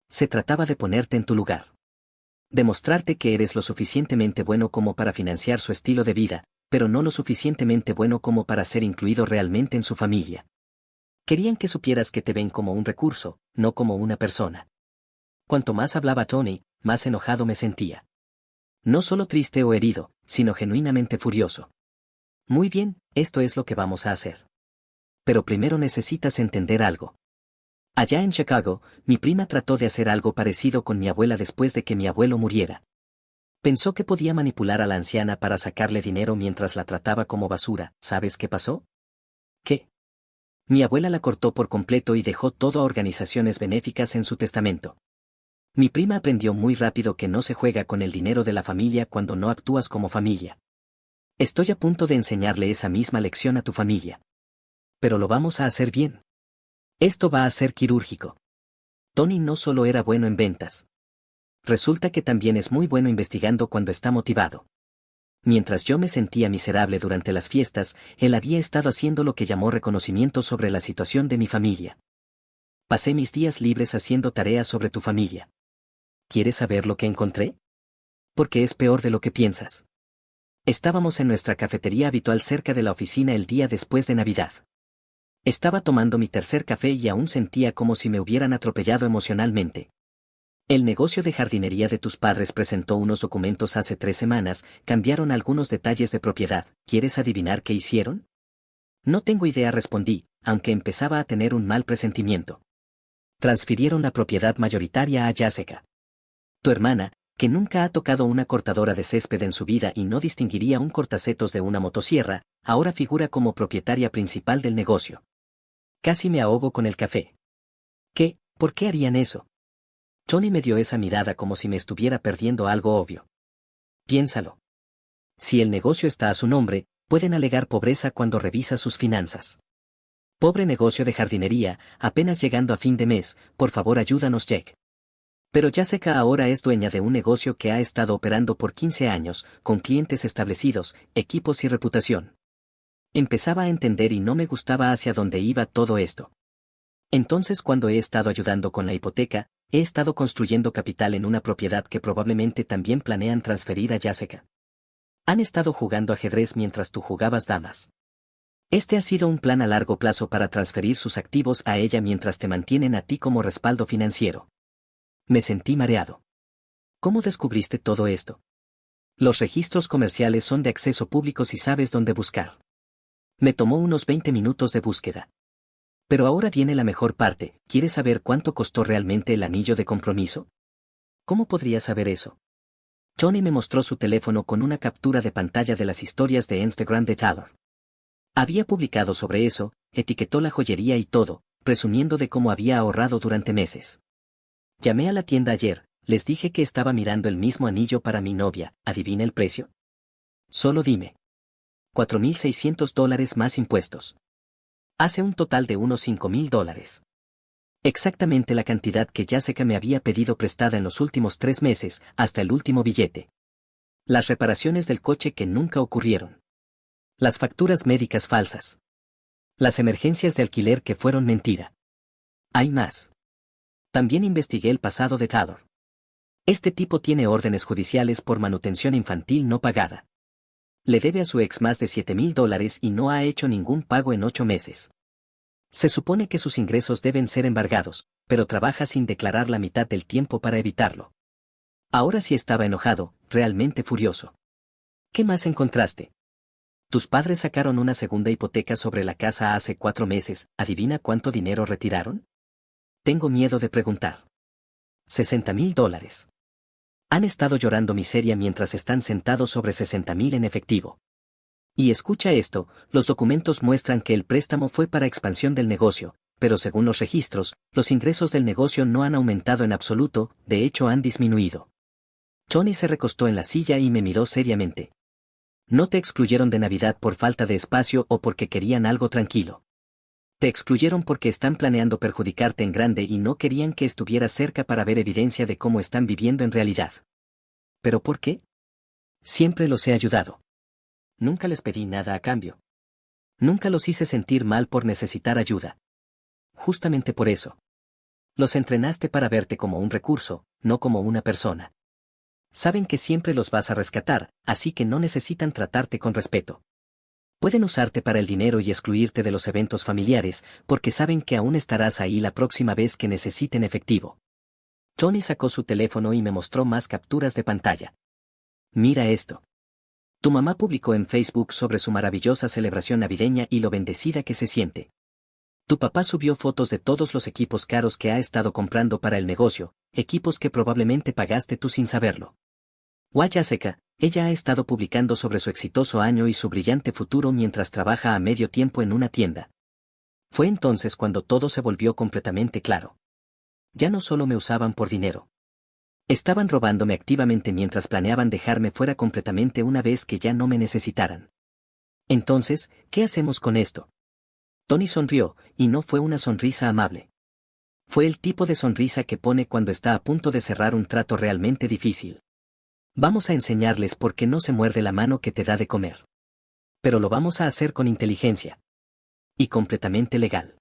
Se trataba de ponerte en tu lugar. Demostrarte que eres lo suficientemente bueno como para financiar su estilo de vida, pero no lo suficientemente bueno como para ser incluido realmente en su familia. Querían que supieras que te ven como un recurso, no como una persona. Cuanto más hablaba Tony, más enojado me sentía. No solo triste o herido, sino genuinamente furioso. Muy bien, esto es lo que vamos a hacer. Pero primero necesitas entender algo. Allá en Chicago, mi prima trató de hacer algo parecido con mi abuela después de que mi abuelo muriera. Pensó que podía manipular a la anciana para sacarle dinero mientras la trataba como basura. ¿Sabes qué pasó? ¿Qué? Mi abuela la cortó por completo y dejó todo a organizaciones benéficas en su testamento. Mi prima aprendió muy rápido que no se juega con el dinero de la familia cuando no actúas como familia. Estoy a punto de enseñarle esa misma lección a tu familia. Pero lo vamos a hacer bien. Esto va a ser quirúrgico. Tony no solo era bueno en ventas. Resulta que también es muy bueno investigando cuando está motivado. Mientras yo me sentía miserable durante las fiestas, él había estado haciendo lo que llamó reconocimiento sobre la situación de mi familia. Pasé mis días libres haciendo tareas sobre tu familia. ¿Quieres saber lo que encontré? Porque es peor de lo que piensas. Estábamos en nuestra cafetería habitual cerca de la oficina el día después de Navidad. Estaba tomando mi tercer café y aún sentía como si me hubieran atropellado emocionalmente. El negocio de jardinería de tus padres presentó unos documentos hace 3 semanas, cambiaron algunos detalles de propiedad. ¿Quieres adivinar qué hicieron? No tengo idea, respondí, aunque empezaba a tener un mal presentimiento. Transfirieron la propiedad mayoritaria a Jessica. Tu hermana, que nunca ha tocado una cortadora de césped en su vida y no distinguiría un cortacetos de una motosierra, ahora figura como propietaria principal del negocio. Casi me ahogo con el café. ¿Qué? ¿Por qué harían eso? Tony me dio esa mirada como si me estuviera perdiendo algo obvio. Piénsalo. Si el negocio está a su nombre, pueden alegar pobreza cuando revisa sus finanzas. Pobre negocio de jardinería, apenas llegando a fin de mes, por favor ayúdanos, Jack. Pero Jessica ahora es dueña de un negocio que ha estado operando por 15 años, con clientes establecidos, equipos y reputación. Empezaba a entender y no me gustaba hacia dónde iba todo esto. Entonces cuando he estado ayudando con la hipoteca, he estado construyendo capital en una propiedad que probablemente también planean transferir a Jessica. Han estado jugando ajedrez mientras tú jugabas damas. Este ha sido un plan a largo plazo para transferir sus activos a ella mientras te mantienen a ti como respaldo financiero. Me sentí mareado. ¿Cómo descubriste todo esto? Los registros comerciales son de acceso público si sabes dónde buscar. Me tomó unos 20 minutos de búsqueda. Pero ahora viene la mejor parte, ¿quieres saber cuánto costó realmente el anillo de compromiso? ¿Cómo podría saber eso? Johnny me mostró su teléfono con una captura de pantalla de las historias de Instagram de Taylor. Había publicado sobre eso, etiquetó la joyería y todo, presumiendo de cómo había ahorrado durante meses. Llamé a la tienda ayer, les dije que estaba mirando el mismo anillo para mi novia, ¿adivina el precio? Solo dime. $4,600 más impuestos. Hace un total de unos $5,000. Exactamente la cantidad que Jessica me había pedido prestada en los últimos 3 meses, hasta el último billete. Las reparaciones del coche que nunca ocurrieron. Las facturas médicas falsas. Las emergencias de alquiler que fueron mentira. Hay más. También investigué el pasado de Taylor. Este tipo tiene órdenes judiciales por manutención infantil no pagada. Le debe a su ex más de $7,000 y no ha hecho ningún pago en 8 meses. Se supone que sus ingresos deben ser embargados, pero trabaja sin declarar la mitad del tiempo para evitarlo. Ahora sí estaba enojado, realmente furioso. ¿Qué más encontraste? Tus padres sacaron una segunda hipoteca sobre la casa hace 4 meses, ¿adivina cuánto dinero retiraron? Tengo miedo de preguntar. $60,000. Han estado llorando miseria mientras están sentados sobre 60,000 en efectivo. Y escucha esto, los documentos muestran que el préstamo fue para expansión del negocio, pero según los registros, los ingresos del negocio no han aumentado en absoluto, de hecho han disminuido. Johnny se recostó en la silla y me miró seriamente. No te excluyeron de Navidad por falta de espacio o porque querían algo tranquilo. Te excluyeron porque están planeando perjudicarte en grande y no querían que estuvieras cerca para ver evidencia de cómo están viviendo en realidad. ¿Pero por qué? Siempre los he ayudado. Nunca les pedí nada a cambio. Nunca los hice sentir mal por necesitar ayuda. Justamente por eso. Los entrenaste para verte como un recurso, no como una persona. Saben que siempre los vas a rescatar, así que no necesitan tratarte con respeto. Pueden usarte para el dinero y excluirte de los eventos familiares, porque saben que aún estarás ahí la próxima vez que necesiten efectivo. Johnny sacó su teléfono y me mostró más capturas de pantalla. Mira esto. Tu mamá publicó en Facebook sobre su maravillosa celebración navideña y lo bendecida que se siente. Tu papá subió fotos de todos los equipos caros que ha estado comprando para el negocio, equipos que probablemente pagaste tú sin saberlo. Jessica, ella ha estado publicando sobre su exitoso año y su brillante futuro mientras trabaja a medio tiempo en una tienda. Fue entonces cuando todo se volvió completamente claro. Ya no solo me usaban por dinero. Estaban robándome activamente mientras planeaban dejarme fuera completamente una vez que ya no me necesitaran. Entonces, ¿qué hacemos con esto? Tony sonrió, y no fue una sonrisa amable. Fue el tipo de sonrisa que pone cuando está a punto de cerrar un trato realmente difícil. Vamos a enseñarles por qué no se muerde la mano que te da de comer. Pero lo vamos a hacer con inteligencia. Y completamente legal.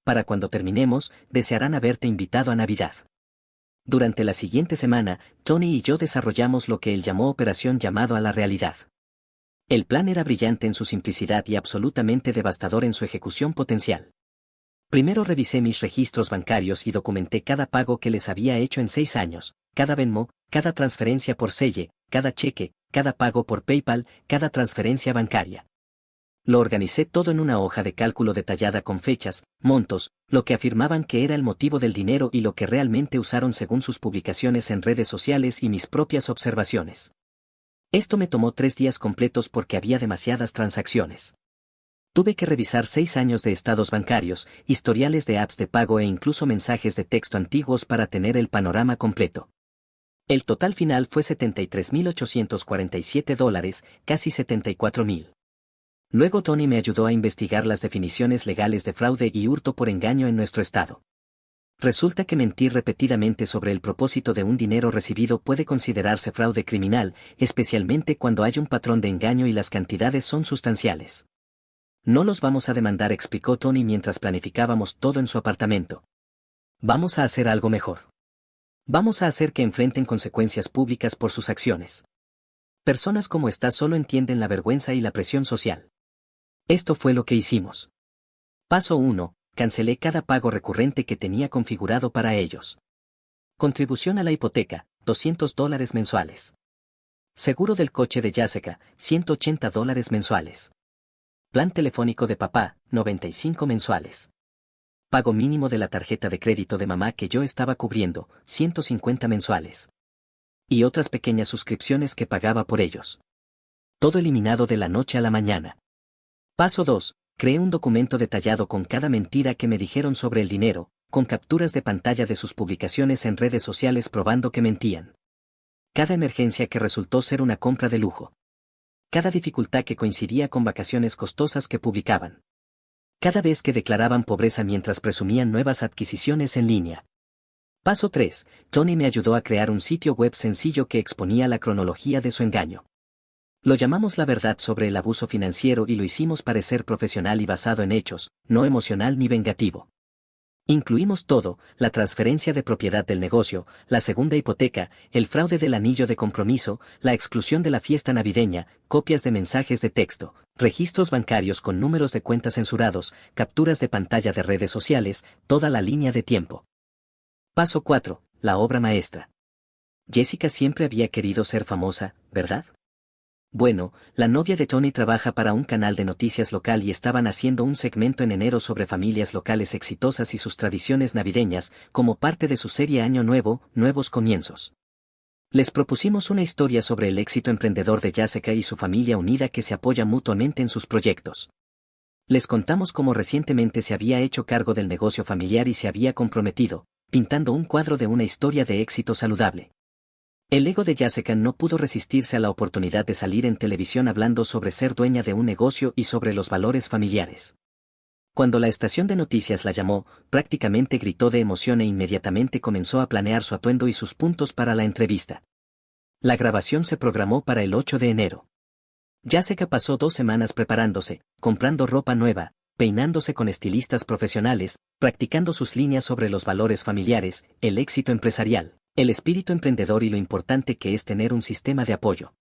Para cuando terminemos, desearán haberte invitado a Navidad. Durante la siguiente semana, Tony y yo desarrollamos lo que él llamó Operación Llamado a la Realidad. El plan era brillante en su simplicidad y absolutamente devastador en su ejecución potencial. Primero revisé mis registros bancarios y documenté cada pago que les había hecho en 6 años, cada Venmo, cada transferencia por Zelle, cada cheque, cada pago por PayPal, cada transferencia bancaria. Lo organicé todo en una hoja de cálculo detallada con fechas, montos, lo que afirmaban que era el motivo del dinero y lo que realmente usaron según sus publicaciones en redes sociales y mis propias observaciones. Esto me tomó 3 días completos porque había demasiadas transacciones. Tuve que revisar 6 años de estados bancarios, historiales de apps de pago e incluso mensajes de texto antiguos para tener el panorama completo. El total final fue $73,847, casi $74,000. Luego Tony me ayudó a investigar las definiciones legales de fraude y hurto por engaño en nuestro estado. Resulta que mentir repetidamente sobre el propósito de un dinero recibido puede considerarse fraude criminal, especialmente cuando hay un patrón de engaño y las cantidades son sustanciales. No los vamos a demandar, explicó Tony mientras planificábamos todo en su apartamento. Vamos a hacer algo mejor. Vamos a hacer que enfrenten consecuencias públicas por sus acciones. Personas como esta solo entienden la vergüenza y la presión social. Esto fue lo que hicimos. Paso 1. Cancelé cada pago recurrente que tenía configurado para ellos. Contribución a la hipoteca, $200 mensuales. Seguro del coche de Jessica, $180 mensuales. Plan telefónico de papá, 95 mensuales. Pago mínimo de la tarjeta de crédito de mamá que yo estaba cubriendo, 150 mensuales. Y otras pequeñas suscripciones que pagaba por ellos. Todo eliminado de la noche a la mañana. Paso 2. Creé un documento detallado con cada mentira que me dijeron sobre el dinero, con capturas de pantalla de sus publicaciones en redes sociales probando que mentían. Cada emergencia que resultó ser una compra de lujo. Cada dificultad que coincidía con vacaciones costosas que publicaban. Cada vez que declaraban pobreza mientras presumían nuevas adquisiciones en línea. Paso 3. Tony me ayudó a crear un sitio web sencillo que exponía la cronología de su engaño. Lo llamamos La verdad sobre el abuso financiero y lo hicimos parecer profesional y basado en hechos, no emocional ni vengativo. Incluimos todo: la transferencia de propiedad del negocio, la segunda hipoteca, el fraude del anillo de compromiso, la exclusión de la fiesta navideña, copias de mensajes de texto, registros bancarios con números de cuentas censurados, capturas de pantalla de redes sociales, toda la línea de tiempo. Paso 4. La obra maestra. Jessica siempre había querido ser famosa, ¿verdad? Bueno, la novia de Tony trabaja para un canal de noticias local y estaban haciendo un segmento en enero sobre familias locales exitosas y sus tradiciones navideñas, como parte de su serie Año Nuevo, Nuevos Comienzos. Les propusimos una historia sobre el éxito emprendedor de Jessica y su familia unida que se apoya mutuamente en sus proyectos. Les contamos cómo recientemente se había hecho cargo del negocio familiar y se había comprometido, pintando un cuadro de una historia de éxito saludable. El ego de Jessica no pudo resistirse a la oportunidad de salir en televisión hablando sobre ser dueña de un negocio y sobre los valores familiares. Cuando la estación de noticias la llamó, prácticamente gritó de emoción e inmediatamente comenzó a planear su atuendo y sus puntos para la entrevista. La grabación se programó para el 8 de enero. Jessica pasó 2 semanas preparándose, comprando ropa nueva, peinándose con estilistas profesionales, practicando sus líneas sobre los valores familiares, el éxito empresarial, el espíritu emprendedor y lo importante que es tener un sistema de apoyo.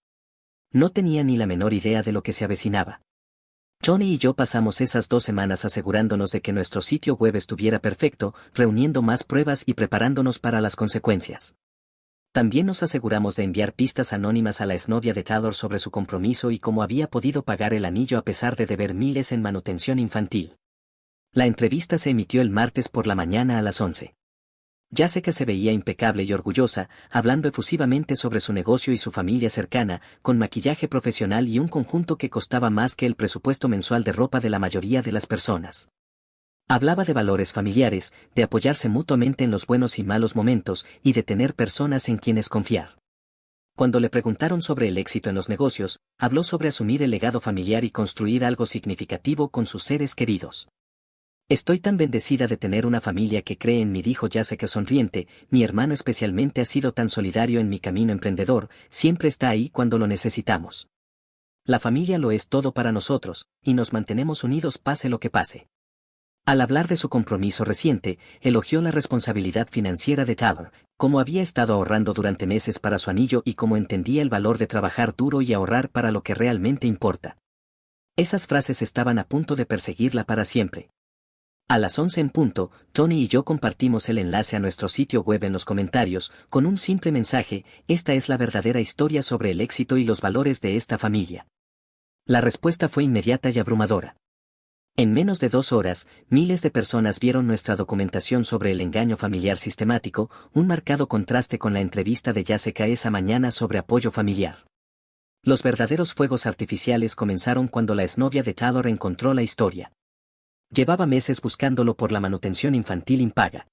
No tenía ni la menor idea de lo que se avecinaba. Tony y yo pasamos esas 2 semanas asegurándonos de que nuestro sitio web estuviera perfecto, reuniendo más pruebas y preparándonos para las consecuencias. También nos aseguramos de enviar pistas anónimas a la exnovia de Taylor sobre su compromiso y cómo había podido pagar el anillo a pesar de deber miles en manutención infantil. La entrevista se emitió el martes por la mañana a las 11. Jessica se veía impecable y orgullosa, hablando efusivamente sobre su negocio y su familia cercana, con maquillaje profesional y un conjunto que costaba más que el presupuesto mensual de ropa de la mayoría de las personas. Hablaba de valores familiares, de apoyarse mutuamente en los buenos y malos momentos, y de tener personas en quienes confiar. Cuando le preguntaron sobre el éxito en los negocios, habló sobre asumir el legado familiar y construir algo significativo con sus seres queridos. Estoy tan bendecida de tener una familia que cree en mí, dijo Jessica sonriente. Mi hermano especialmente ha sido tan solidario en mi camino emprendedor, siempre está ahí cuando lo necesitamos. La familia lo es todo para nosotros, y nos mantenemos unidos pase lo que pase. Al hablar de su compromiso reciente, elogió la responsabilidad financiera de Taylor, cómo había estado ahorrando durante meses para su anillo y cómo entendía el valor de trabajar duro y ahorrar para lo que realmente importa. Esas frases estaban a punto de perseguirla para siempre. A las 11 en punto, Tony y yo compartimos el enlace a nuestro sitio web en los comentarios, con un simple mensaje: esta es la verdadera historia sobre el éxito y los valores de esta familia. La respuesta fue inmediata y abrumadora. En menos de 2 horas, miles de personas vieron nuestra documentación sobre el engaño familiar sistemático, un marcado contraste con la entrevista de Jessica esa mañana sobre apoyo familiar. Los verdaderos fuegos artificiales comenzaron cuando la exnovia de Taylor encontró la historia. Llevaba meses buscándolo por la manutención infantil impaga.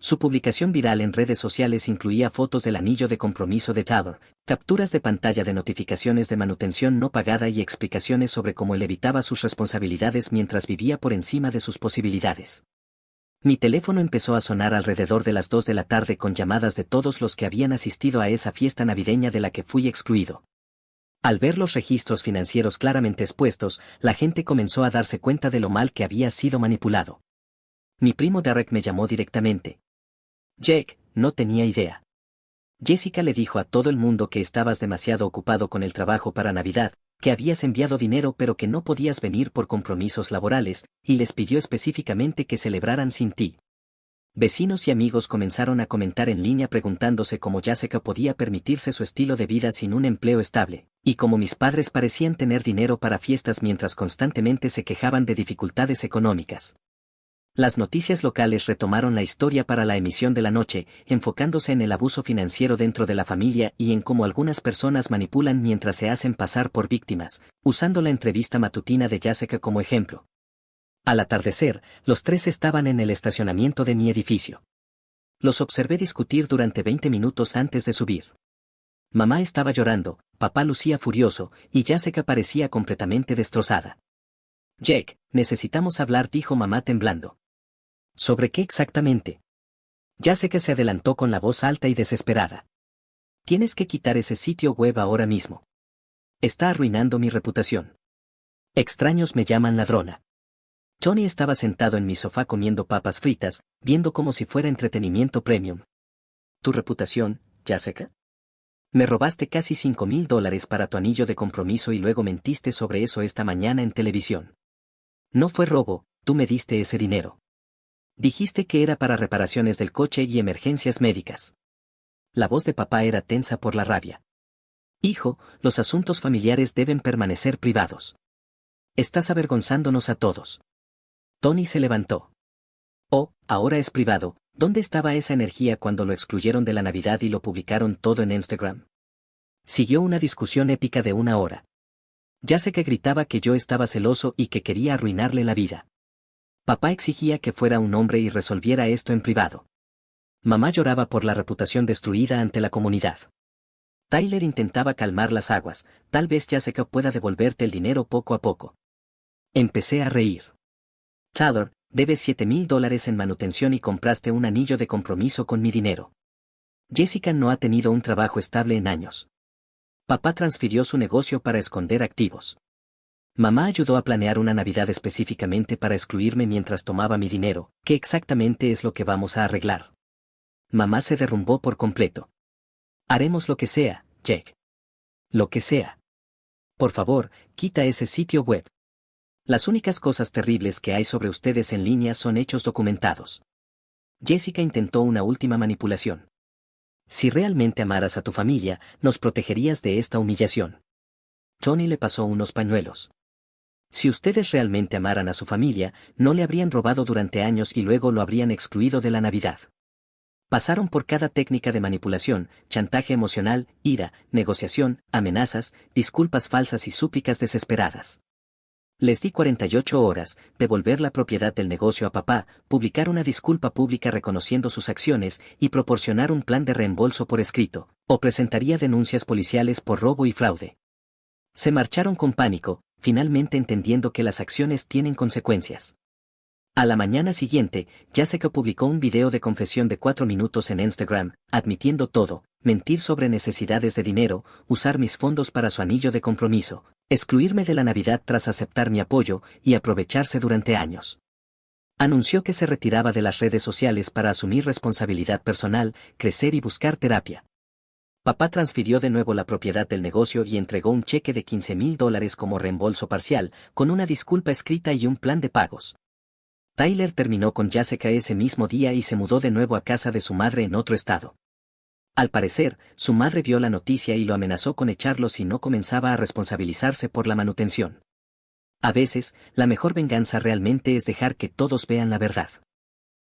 Su publicación viral en redes sociales incluía fotos del anillo de compromiso de Taylor, capturas de pantalla de notificaciones de manutención no pagada y explicaciones sobre cómo él evitaba sus responsabilidades mientras vivía por encima de sus posibilidades. Mi teléfono empezó a sonar alrededor de las 2 de la tarde con llamadas de todos los que habían asistido a esa fiesta navideña de la que fui excluido. Al ver los registros financieros claramente expuestos, la gente comenzó a darse cuenta de lo mal que había sido manipulado. Mi primo Derek me llamó directamente. Jake, no tenía idea. Jessica le dijo a todo el mundo que estabas demasiado ocupado con el trabajo para Navidad, que habías enviado dinero pero que no podías venir por compromisos laborales, y les pidió específicamente que celebraran sin ti. Vecinos y amigos comenzaron a comentar en línea preguntándose cómo Jessica podía permitirse su estilo de vida sin un empleo estable, y cómo mis padres parecían tener dinero para fiestas mientras constantemente se quejaban de dificultades económicas. Las noticias locales retomaron la historia para la emisión de la noche, enfocándose en el abuso financiero dentro de la familia y en cómo algunas personas manipulan mientras se hacen pasar por víctimas, usando la entrevista matutina de Jessica como ejemplo. Al atardecer, los tres estaban en el estacionamiento de mi edificio. Los observé discutir durante 20 minutos antes de subir. Mamá estaba llorando, papá lucía furioso, y Jessica parecía completamente destrozada. Jake, necesitamos hablar, dijo mamá temblando. ¿Sobre qué exactamente? Jessica se adelantó con la voz alta y desesperada. Tienes que quitar ese sitio web ahora mismo. Está arruinando mi reputación. Extraños me llaman ladrona. Tony estaba sentado en mi sofá comiendo papas fritas, viendo como si fuera entretenimiento premium. ¿Tu reputación, Jessica? Me robaste casi $5,000 para tu anillo de compromiso y luego mentiste sobre eso esta mañana en televisión. No fue robo, tú me diste ese dinero. Dijiste que era para reparaciones del coche y emergencias médicas. La voz de papá era tensa por la rabia. Hijo, los asuntos familiares deben permanecer privados. Estás avergonzándonos a todos. Tony se levantó. Oh, ahora es privado. ¿Dónde estaba esa energía cuando lo excluyeron de la Navidad y lo publicaron todo en Instagram? Siguió una discusión épica de 1 hora. Jessica gritaba que yo estaba celoso y que quería arruinarle la vida. Papá exigía que fuera un hombre y resolviera esto en privado. Mamá lloraba por la reputación destruida ante la comunidad. Tyler intentaba calmar las aguas, tal vez Jessica pueda devolverte el dinero poco a poco. Empecé a reír. Tyler, debes $7,000 en manutención y compraste un anillo de compromiso con mi dinero. Jessica no ha tenido un trabajo estable en años. Papá transfirió su negocio para esconder activos. Mamá ayudó a planear una Navidad específicamente para excluirme mientras tomaba mi dinero. ¿Qué exactamente es lo que vamos a arreglar? Mamá se derrumbó por completo. Haremos lo que sea, Jake. Lo que sea. Por favor, quita ese sitio web. Las únicas cosas terribles que hay sobre ustedes en línea son hechos documentados. Jessica intentó una última manipulación. Si realmente amaras a tu familia, nos protegerías de esta humillación. Tony le pasó unos pañuelos. Si ustedes realmente amaran a su familia, no le habrían robado durante años y luego lo habrían excluido de la Navidad. Pasaron por cada técnica de manipulación, chantaje emocional, ira, negociación, amenazas, disculpas falsas y súplicas desesperadas. Les di 48 horas, devolver la propiedad del negocio a papá, publicar una disculpa pública reconociendo sus acciones y proporcionar un plan de reembolso por escrito, o presentaría denuncias policiales por robo y fraude. Se marcharon con pánico, finalmente entendiendo que las acciones tienen consecuencias. A la mañana siguiente, Jessica publicó un video de confesión de 4 minutos en Instagram, admitiendo todo, mentir sobre necesidades de dinero, usar mis fondos para su anillo de compromiso, excluirme de la Navidad tras aceptar mi apoyo y aprovecharse durante años. Anunció que se retiraba de las redes sociales para asumir responsabilidad personal, crecer y buscar terapia. Papá transfirió de nuevo la propiedad del negocio y entregó un cheque de $15,000 como reembolso parcial, con una disculpa escrita y un plan de pagos. Tyler terminó con Jessica ese mismo día y se mudó de nuevo a casa de su madre en otro estado. Al parecer, su madre vio la noticia y lo amenazó con echarlo si no comenzaba a responsabilizarse por la manutención. A veces, la mejor venganza realmente es dejar que todos vean la verdad.